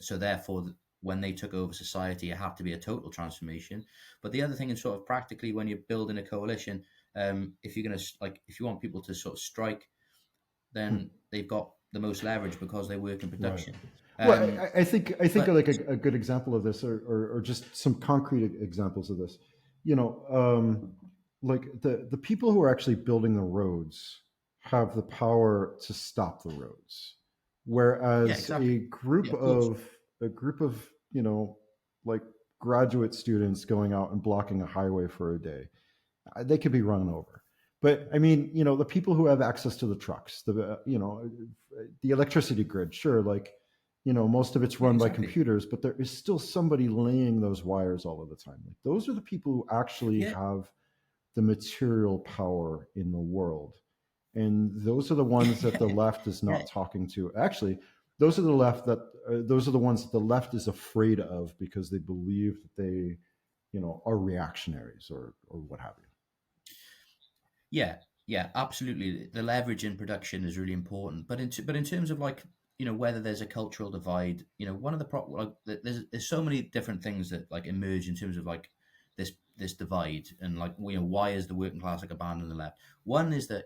So therefore, when they took over society, it had to be a total transformation. But the other thing is sort of practically when you're building a coalition, if you're going to like, if you want people to sort of strike, then they've got the most leverage because they work in Right. production. Well, Um, I think but like a good example of this, or just some concrete examples of this, like the people who are actually building the roads have the power to stop the roads, yeah, whereas exactly. Yeah, of course. a group of like graduate students going out and blocking a highway for a day, they could be run over. But I mean, the people who have access to the trucks, the electricity grid, sure, like, most of it's Yeah, run by exactly. computers, but there is still somebody laying those wires all of the time. Like those are the people who actually Yeah, have the material power in the world. And those are the ones that the left is yeah, not talking to. Actually, those are the ones that the left is afraid of because they believe that they, are reactionaries or what have you. yeah, yeah. Absolutely, the leverage in production is really important. But in terms of like whether there's a cultural divide, one of the like there's so many different things that like emerge in terms of like this divide and like why is the working class like abandoned the left? One is that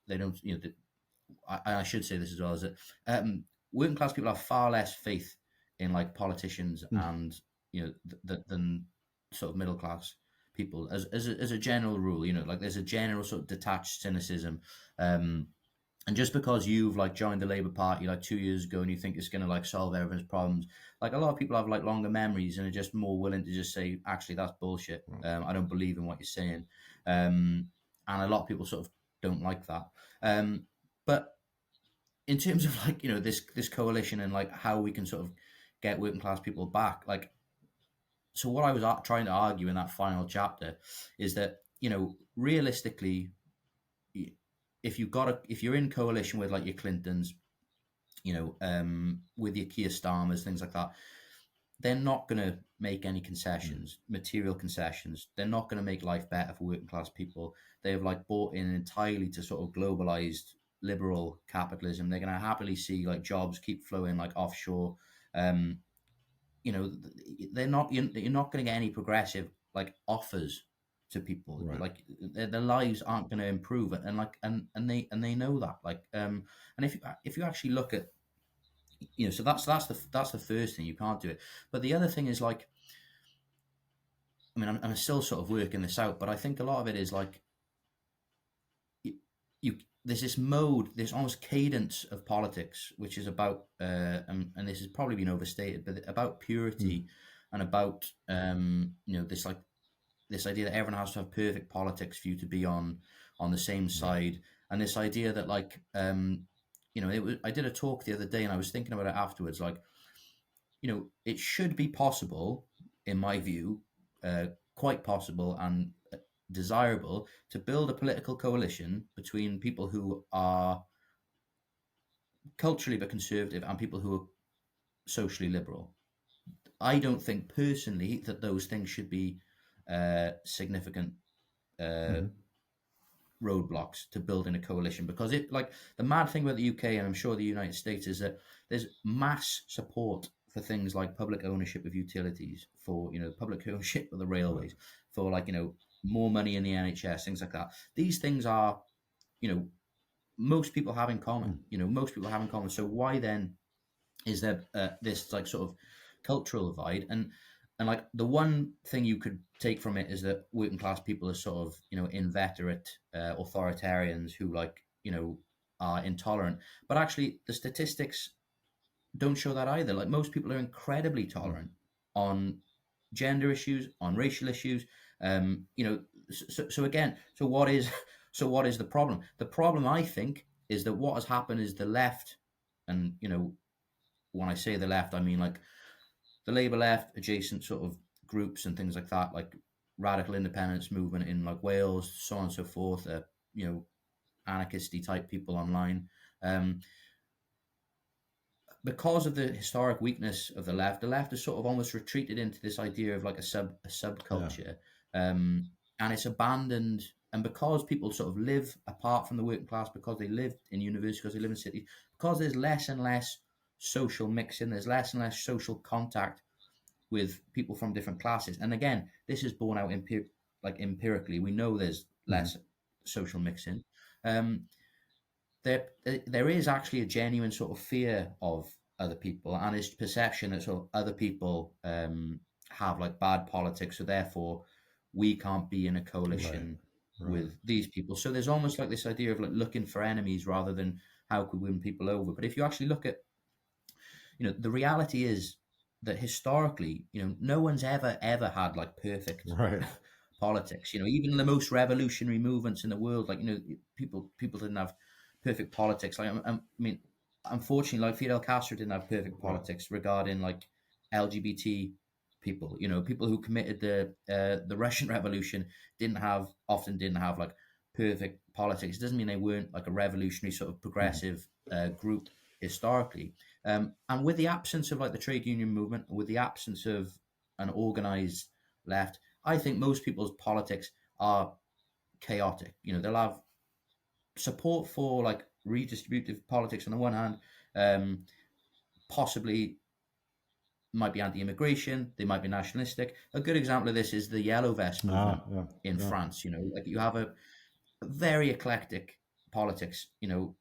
they don't I should say this as well is that working class people have far less faith in like politicians Mm. and than sort of middle class people as a general rule. Like there's a general sort of detached cynicism, um, and just because you've like joined the Labour Party like 2 years ago and you think it's going to like solve everyone's problems, like a lot of people have like longer memories and are just more willing to just say actually that's bullshit. I don't believe in what you're saying, and a lot of people sort of don't like that. But in terms of like this coalition and like how we can sort of get working class people back, like so what I was trying to argue in that final chapter is that realistically, if you're in coalition with like your Clintons, with your Keir Starmers, things like that, they're not going to make any Mm. concessions, material concessions. They're not going to make life better for working class people. They've like bought in entirely to sort of globalized liberal capitalism. They're going to happily see like jobs keep flowing like offshore. Um, they're not. You're not going to get any progressive like offers to people. Right. Like their lives aren't going to improve, and like and they know that. Like and if you actually look at so that's the first thing. You can't do it. But the other thing is like, I mean, I'm still sort of working this out, but I think a lot of it is like you, you there's this mode, this almost cadence of politics, which is about, and this has probably been overstated, but about Mm. purity and about, this like this idea that everyone has to have perfect politics for you to be on the same Right. side, and this idea that like, I did a talk the other day, and I was thinking about it afterwards, like it should be possible, in my view, quite possible and desirable to build a political coalition between people who are culturally but conservative and people who are socially liberal. I don't think personally that those things should be significant uh, Mhm. roadblocks to building a coalition because it like the mad thing about the UK and I'm sure the United States is that there's mass support for things like public ownership of utilities, for public ownership of the Right. railways, for like more money in the NHS, things like that. These things are you know most people have in common. Mm. Most people have in common. So why then is there this like sort of cultural divide? and like the one thing you could take from it is that working class people are sort of, inveterate authoritarians who, like, are intolerant. But actually, the statistics don't show that either. Like, most people are incredibly Mm. tolerant on gender issues, on racial issues. So again, so what is so what is the problem? The problem, I think, is that what has happened is the left, and when I say the left, I mean like the Labour left, adjacent sort of groups and things like that, like radical independence movement in like Wales, so on and so forth. You know, anarchisty type people online. Um, because of the historic weakness of the left has sort of almost retreated into this idea of like a Yeah. subculture, and it's abandoned. And because people sort of live apart from the working class, because they live in universities, because they live in cities, because there's less and less social mixing, there's less and less social contact with people from different classes. And again, this is borne out empirically. We know there's Mhm. less social mixing. Um, there is actually a genuine sort of fear of other people, and it's perception that sort of other people have like bad politics, so therefore we can't be in a Right. coalition Right. with these people. So there's almost like this idea of like looking for enemies rather than how could we win people over. But if you actually look at, the reality is that historically, no one's ever had like perfect Right. politics. Even the most revolutionary movements in the world, like, people didn't have perfect politics. Like, I mean, unfortunately, like Fidel Castro didn't have perfect Right. politics regarding like LGBT people. People who committed the Russian Revolution often didn't have like perfect politics. It doesn't mean they weren't like a revolutionary sort of Mhm. progressive group historically. And with the absence of like the trade union movement, with the absence of an organized left, I think most people's politics are chaotic. They'll have support for like redistributive politics on the one hand, possibly might be anti-immigration, they might be nationalistic. A good example of this is the yellow vest movement Yeah. in Yeah. France. Like you have a very eclectic politics,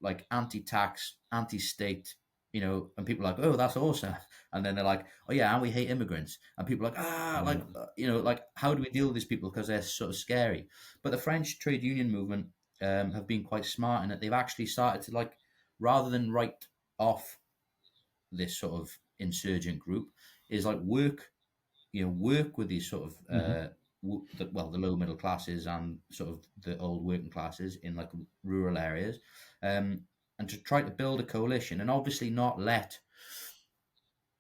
like anti-tax, anti-state, and people are like, oh, that's awesome. And then they're like, oh yeah, and we hate immigrants. And people are like, Right. like, how do we deal with these people? Because they're sort of scary. But the French trade union movement have been quite smart in that they've actually started to, like, rather than write off this sort of insurgent group, is like work with these sort of Mhm. the low middle classes and sort of the old working classes in like rural areas, um, and to try to build a coalition, and obviously not let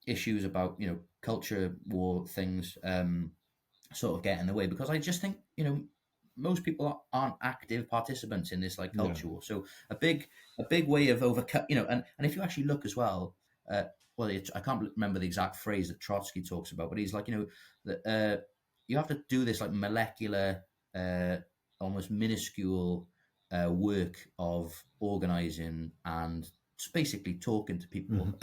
issues about culture war things sort of get in the way, because I just think most people aren't active participants in this like Yeah. culture war. So a big way of overcome, and if you actually look as well, uh, I can't remember the exact phrase that Trotsky talks about, but he's like, that you have to do this like molecular, uh, almost minuscule work of organizing and just basically talking to Mhm. people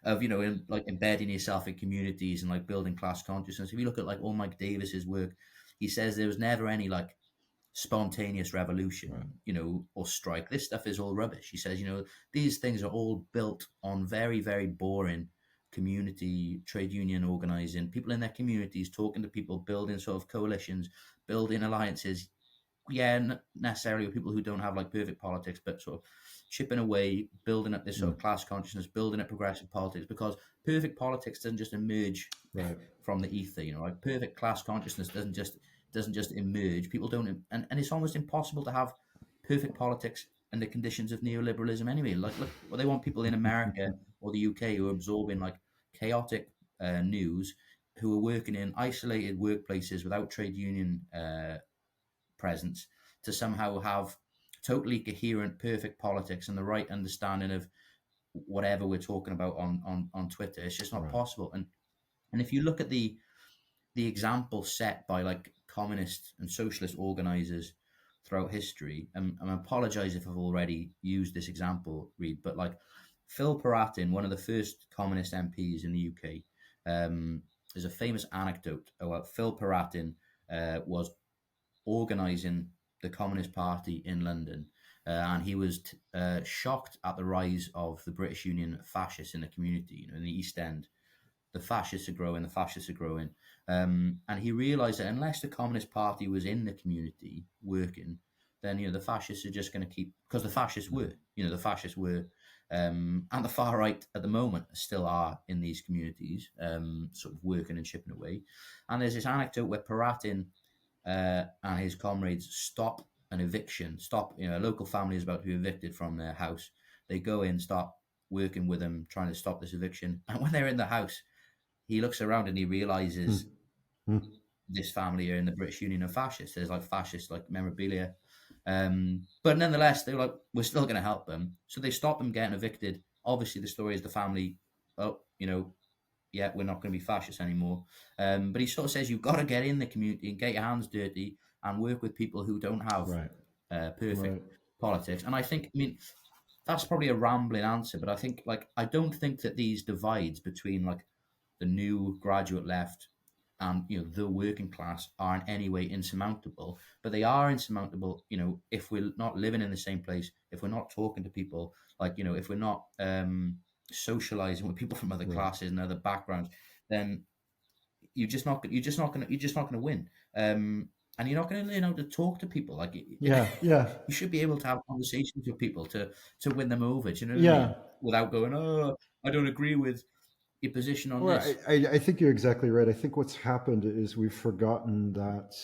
of like embedding yourself in communities and like building class consciousness. If you look at like all Mike Davis's work, he says there was never any like spontaneous Right. revolution, or strike. This stuff is all rubbish. He says, these things are all built on very, very boring community trade union organizing, people in their communities talking to people, building sort of coalitions, building alliances. Yeah, not necessarily with people who don't have like perfect politics, but sort of chipping away, building up this sort Mm. of class consciousness, building up progressive politics, because perfect politics doesn't just emerge Right. from the ether. Like perfect class consciousness doesn't just emerge. People don't, and it's almost impossible to have perfect politics in the conditions of neoliberalism anyway. Like, look, well, they want people in America or the UK who are absorbing like chaotic news, who are working in isolated workplaces without trade union presence, to somehow have totally coherent, perfect politics and the right understanding of whatever we're talking about on Twitter. It's just not Right. possible. And if you look at the example set by like communist and socialist organizers throughout history, and I apologize if I've already used this example, Reed, but like Phil Paratin, one of the first communist MPs in the UK, there's a famous anecdote about Phil Paratin was organizing the Communist Party in London. And he was shocked at the rise of the British Union fascists in the community, in the East End, the fascists are growing, the fascists are growing. And he realized that unless the Communist Party was in the community working, then the fascists are just going to keep, because the fascists were, the fascists were, and the far right at the moment still are in these communities, sort of working and chipping away. And there's this anecdote where Paratin and his comrades stop an eviction. Stop, a local family is about to be evicted from their house. They go in, start working with them, trying to stop this eviction. And when they're in the house, he looks around and he realizes Hmm. this family are in the British Union of Fascists. There's like fascist like memorabilia. But nonetheless, they're like, we're still going to help them. So they stop them getting evicted. Obviously, the story is the family, oh, yeah, we're not going to be fascists anymore. But he sort of says you've got to get in the community and get your hands dirty and work with people who don't have Right. perfect Right. politics. And I mean, that's probably a rambling answer, but I don't think that these divides between like the new graduate left and the working class are in any way insurmountable, but they are insurmountable if we're not living in the same place, if we're not talking to people, like if we're not socializing with people from other Right. classes and other backgrounds, then you're just not going to win. And you're not going to learn how to talk to people. Like Yeah. Yeah. you should be able to have conversations with people to win them over. Do you know what I Yeah. mean? Without going, oh, I don't agree with your position on Well, this. I think you're exactly right. I think what's happened is we've forgotten that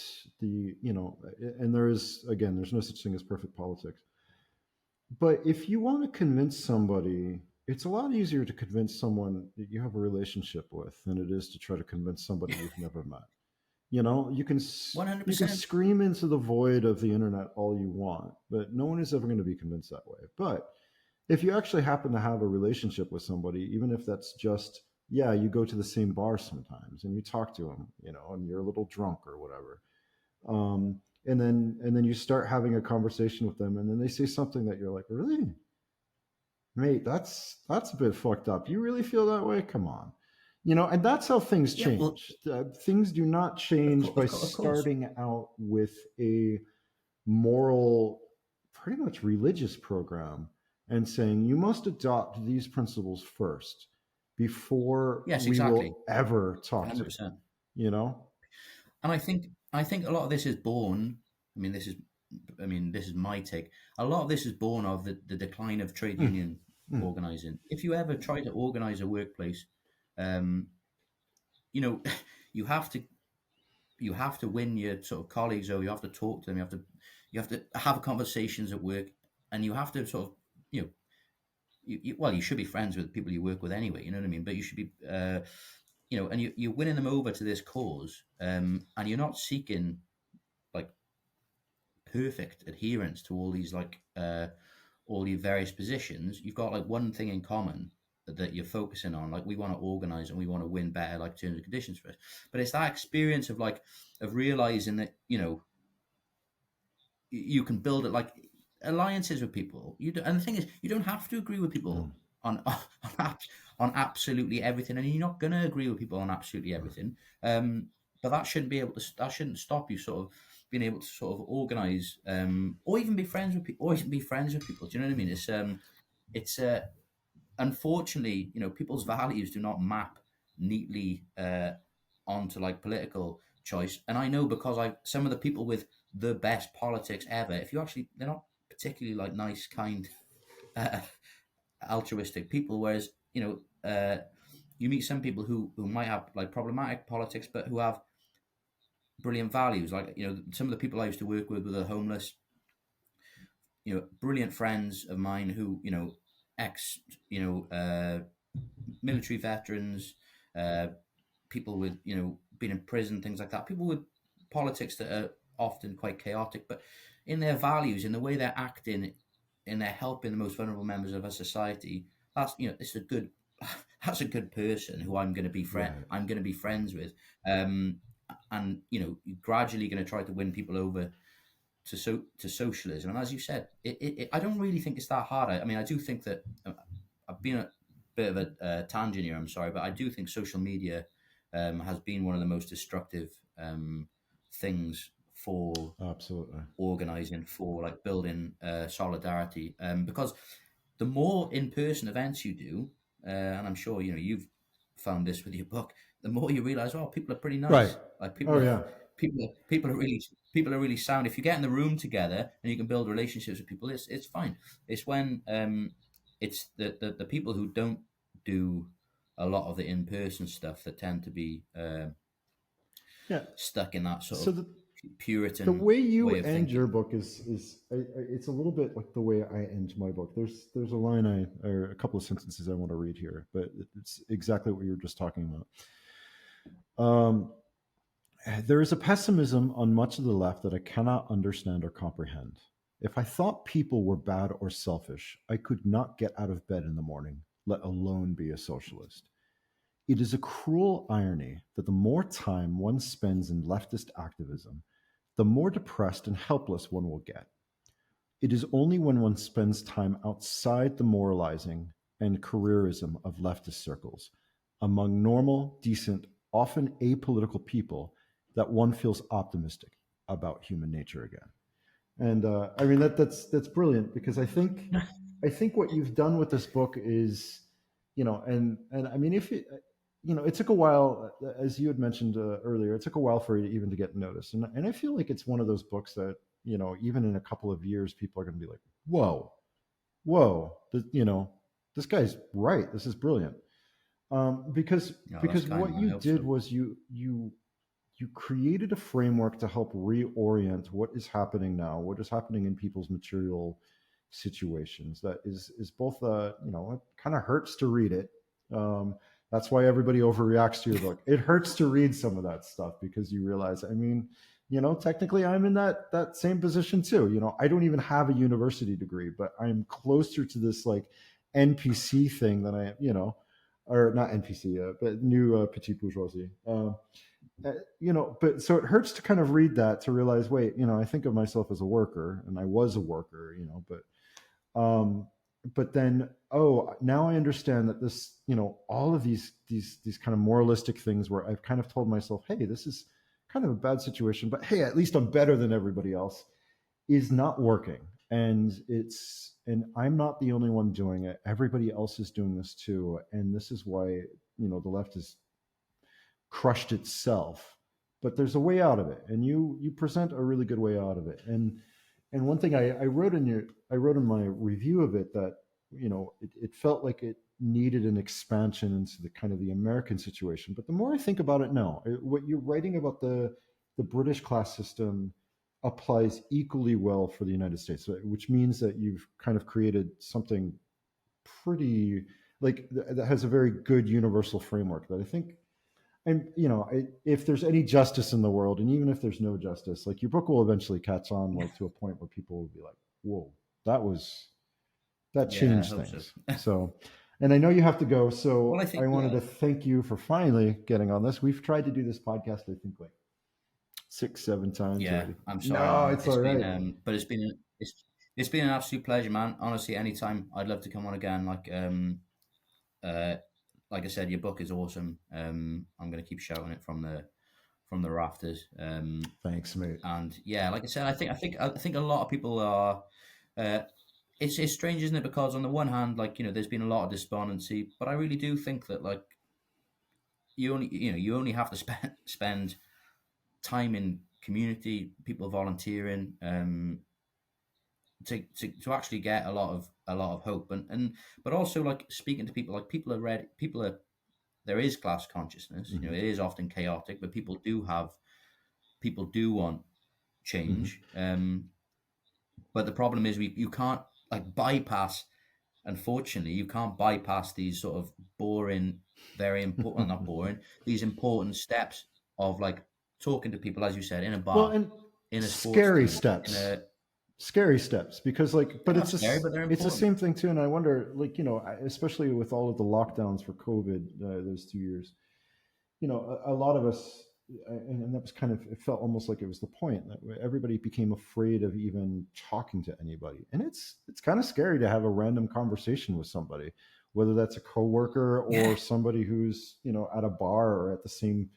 and there is, again, there's no such thing as perfect politics. But if you want to convince somebody, it's a lot easier to convince someone that you have a relationship with than it is to try to convince somebody you've never met. One hundred You can percent. scream into the void of the internet all you want, but no one is ever going to be convinced that way. But if you actually happen to have a relationship with somebody, even if that's just, yeah, you go to the same bar sometimes and you talk to them, and you're a little drunk or whatever, and then you start having a conversation with them, and then they say something that you're like, really, mate, that's a bit fucked up. You really feel that way? Come on. And that's how things Yeah, well, change. Things do not change by of course. starting out with a moral, pretty much religious program and saying you must adopt these principles first before Yes, we exactly. will ever talk to you. 100%. You know? And I think a lot of this is born. I mean, this is my take. A lot of this is born of the decline of trade Mm, union mm, organizing. If you ever try to organize a workplace, um, you know, you have to you have to win your sort of colleagues over. You have to talk to them. You have to have conversations at work, and you have to sort of you know well, you should be friends with the people you work with anyway. You know what I mean? But you should be and you're winning them over to this cause, and you're not seeking like perfect adherence to all these various positions. You've got like one thing in common that you're focusing on. Like we want to organize and we want to win better like terms and conditions for us. But it's that experience of realizing that you can build it like alliances with people. And the thing is, you don't have to agree with mm, people on absolutely everything, and you're not going to agree with people on absolutely mm. everything. But that shouldn't stop you sort of being able to sort of organize, or even be friends with people, or even be friends with people. Do you know what I mean? It's unfortunately, people's values do not map neatly onto like political choice. And I know because some of the people with the best politics ever, if you actually, they're not particularly like nice, kind, uh, altruistic people. Whereas you meet some people who might have like problematic politics, but who have brilliant values. Like some of the people I used to work with were the homeless. Brilliant friends of mine who ex military veterans, uh, people with being in prison, things like that. People with politics that are often quite chaotic, but in their values, in the way they're acting, in their helping the most vulnerable members of our society, that's it's a good. That's a good person who Right. I'm going to be friends with, um, and you're gradually going to try to win people over to socialism. And as you said, I don't really think it's that hard. I mean, I do think that I've been a bit of a tangent here. I'm sorry, but I do think social media has been one of the most destructive things for Absolutely. organizing, for like building solidarity. Because the more in-person events you do, and I'm sure you've found this with your book, the more you realize, oh, people are pretty Right. nice. Like Oh yeah. people are really sound. If you get in the room together and you can build relationships with people, it's fine. It's when it's the people who don't do a lot of the in person stuff that tend to be Yeah. stuck in that sort So of the Puritan way you way of end your thinking. book it's a little bit like the way I end my book. There's a line or a couple of sentences I want to read here, but it's exactly what you were just talking about. There is a pessimism on much of the left that I cannot understand or comprehend. If I thought people were bad or selfish, I could not get out of bed in the morning, let alone be a socialist. It is a cruel irony that the more time one spends in leftist activism, the more depressed and helpless one will get. It is only when one spends time outside the moralizing and careerism of leftist circles, among normal, decent, often apolitical people, that one feels optimistic about human nature again. And I mean that's brilliant because I think what you've done with this book is, and I mean if it, it took a while, as you had mentioned earlier, it took a while for it even to get noticed, and I feel like it's one of those books that even in a couple of years people are going to be like, whoa, whoa, this guy's right. This is brilliant. Because That's kind, what man. I you hope did so. was you created a framework to help reorient what is happening now, what is happening in people's material situations. That is both, it kind of hurts to read it. Um, that's why everybody overreacts to your book. It hurts to read some of that stuff because you realize, I mean, technically I'm in that same position too. I don't even have a university degree, but I'm closer to this like NPC thing than I, or not NPC, but new Petty Bourgeoisie. But so it hurts to kind of read that to realize, wait, I think of myself as a worker, and I was a worker, um, but then, oh, now I understand that this, all of these kind of moralistic things where I've kind of told myself, hey, this is kind of a bad situation, but hey, at least I'm better than everybody else, is not working, and I'm not the only one doing it. Everybody else is doing this too, and this is why the left is crushed itself. But there's a way out of it, and you present a really good way out of it. And one thing I wrote in my review of it that it felt like it needed an expansion into the kind of the American situation. But the more I think about it now, what you're writing about the British class system applies equally well for the United States, which means that you've kind of created something pretty like that has a very good universal framework that I think, and if there's any justice in the world, and even if there's no justice, like your book will eventually catch on, like to a point where people will be like, whoa, that Yeah, I changed hope so. things. So, and I know you have to go, Well, I so I think, wanted yeah, to thank you for finally getting on this. We've tried to do this podcast, I think, like 6 7 times yeah. already. I'm sorry, No, man. it's It's all been, right. but it's been an absolute pleasure, man. Honestly, anytime I'd love to come on again. Uh, like I said, your book is awesome. I'm gonna keep shouting it from the rafters. Thanks, mate. And yeah, like I said, I think a lot of people are. Uh, it's strange, isn't it? Because on the one hand, like there's been a lot of despondency, but I really do think that like you only have to spend time in community, people volunteering, to actually get a lot of hope, and but also like speaking to people, like people are ready, people are there is class consciousness. Hmm. It is often chaotic, but people do want Hmm. change. But the problem is you can't like bypass. Unfortunately, you can't bypass these sort of boring, very important, well, not boring, these important steps of like talking to people, as you said, in a Well, bar, and in a sports scary team, in steps, a scary steps, because like, but they're not scary, but they're it's the important. same thing too. And I wonder, like, especially with all of the lockdowns for COVID, those 2 years, a lot of us, and that was kind of, it felt almost like it was the point that everybody became afraid of even talking to anybody. And it's kind of scary to have a random conversation with somebody, whether that's a coworker Yeah, or somebody who's, at a bar or at the same,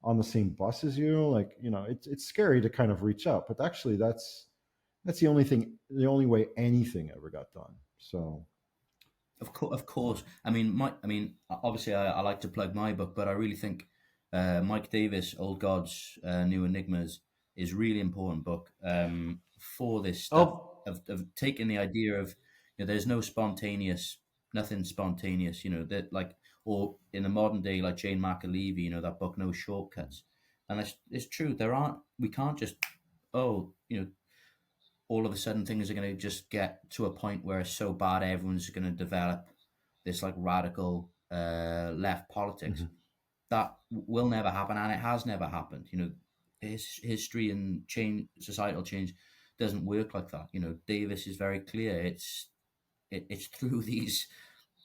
on the same bus as you. Like, it's scary to kind of reach out, but actually that's the only way anything ever got done. So Of course. Obviously, I like to plug my book, but I really think Mike Davis, Old Gods, New Enigmas, is really important book for this stuff Oh, of taking the idea of, there's no spontaneous, nothing spontaneous, that like, or in the modern day, like Jane McAlevey, that book, No Shortcuts, and it's true. We can't just, oh, all of a sudden things are going to just get to a point where it's so bad everyone's going to develop this like radical left politics. mhm. That will never happen, and it has never happened. History and societal change doesn't work like that. Davis is very clear. It's through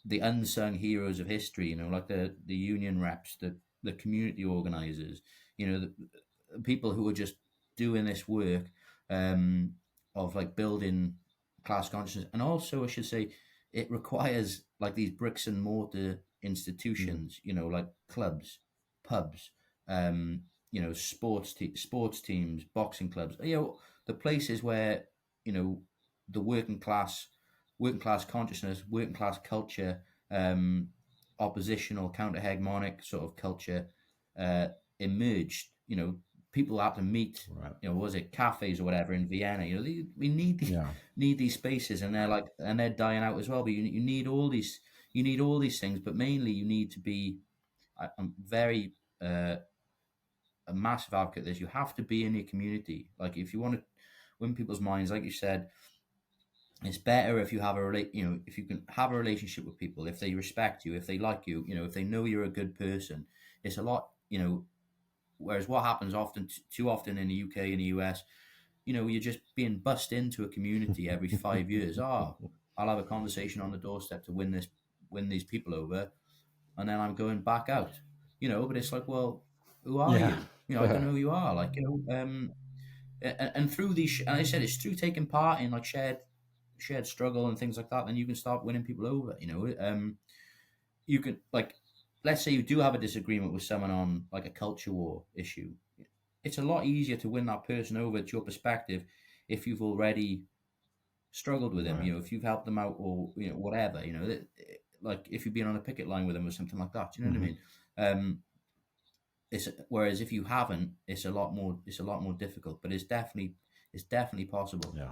the unsung heroes of history. Like the union reps, the community organizers. The people who are just doing this work um, of like building class consciousness. And also, I should say, it requires like these bricks and mortar Mhm. institutions, like clubs, pubs, sports teams, boxing clubs, the places where, you know, the working class consciousness, working class culture, um, oppositional, counter hegemonic sort of culture uh, emerged. People have to meet. Right. Was it cafes or whatever in Vienna? We Yeah. need these spaces, and they're dying out as well. But you need all these things, but mainly you need to be. I'm very a massive advocate of this. You have to be in your community. Like if you want to win people's minds, like you said, it's better if you have if you can have a relationship with people, if they respect you, if they like you, if they know you're a good person. It's a lot, whereas what happens too often in the UK and the US, you're just being bussed into a community every 5 years. I'll have a conversation on the doorstep to win these people over, and then I'm going back out. But it's like, well, who are Yeah. you? I don't know who you are. Like, and through and I said it's through taking part in like shared struggle and things like that, then you can start winning people over. You can, like, let's say you do have a disagreement with someone on like a culture war issue. It's a lot easier to win that person over to your perspective if you've already struggled with them. Right. If you've helped them out or whatever. Like if you've been on a picket line with them or something like that. Do you know what I Mhm. mean? It's whereas if you haven't, it's a lot more difficult. But it's definitely possible. Yeah.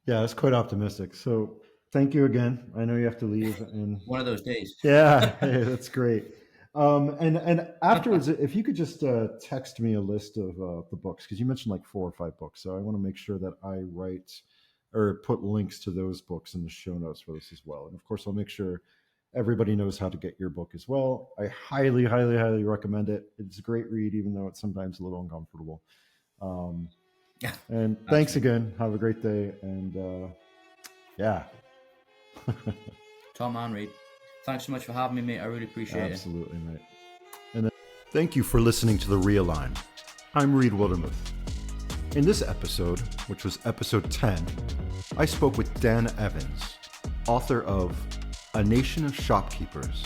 Yeah, that's quite optimistic. So thank you again. I know you have to leave, and One of those days. yeah, hey, that's great. And afterwards, if you could just text me a list of the books, because you mentioned like 4 or 5 books, so I want to make sure that I write or put links to those books in the show notes for this as well. And of course, I'll make sure everybody knows how to get your book as well. I highly, highly, highly recommend it. It's a great read, even though it's sometimes a little uncomfortable. Um, and thanks Absolutely. again. Have a great day. And yeah, Tom Henry, thanks so much for having me, mate. I really appreciate it. absolutely, mate. And then, thank you for listening to The Realign. I'm Reed Wildermuth. In this episode, which was episode 10, I spoke with Dan Evans, author of A Nation of Shopkeepers,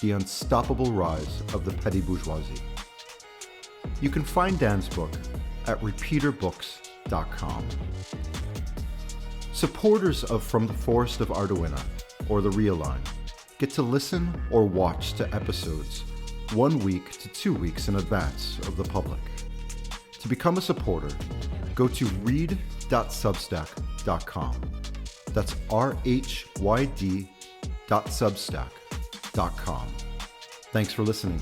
The Unstoppable Rise of the Petty Bourgeoisie. You can find Dan's book at repeaterbooks.com. Supporters of From the Forest of Arduino, or The Realign, get to listen or watch to episodes 1 week to 2 weeks in advance of the public. To become a supporter, go to read.substack.com. That's rhyd.substack.com. Thanks for listening.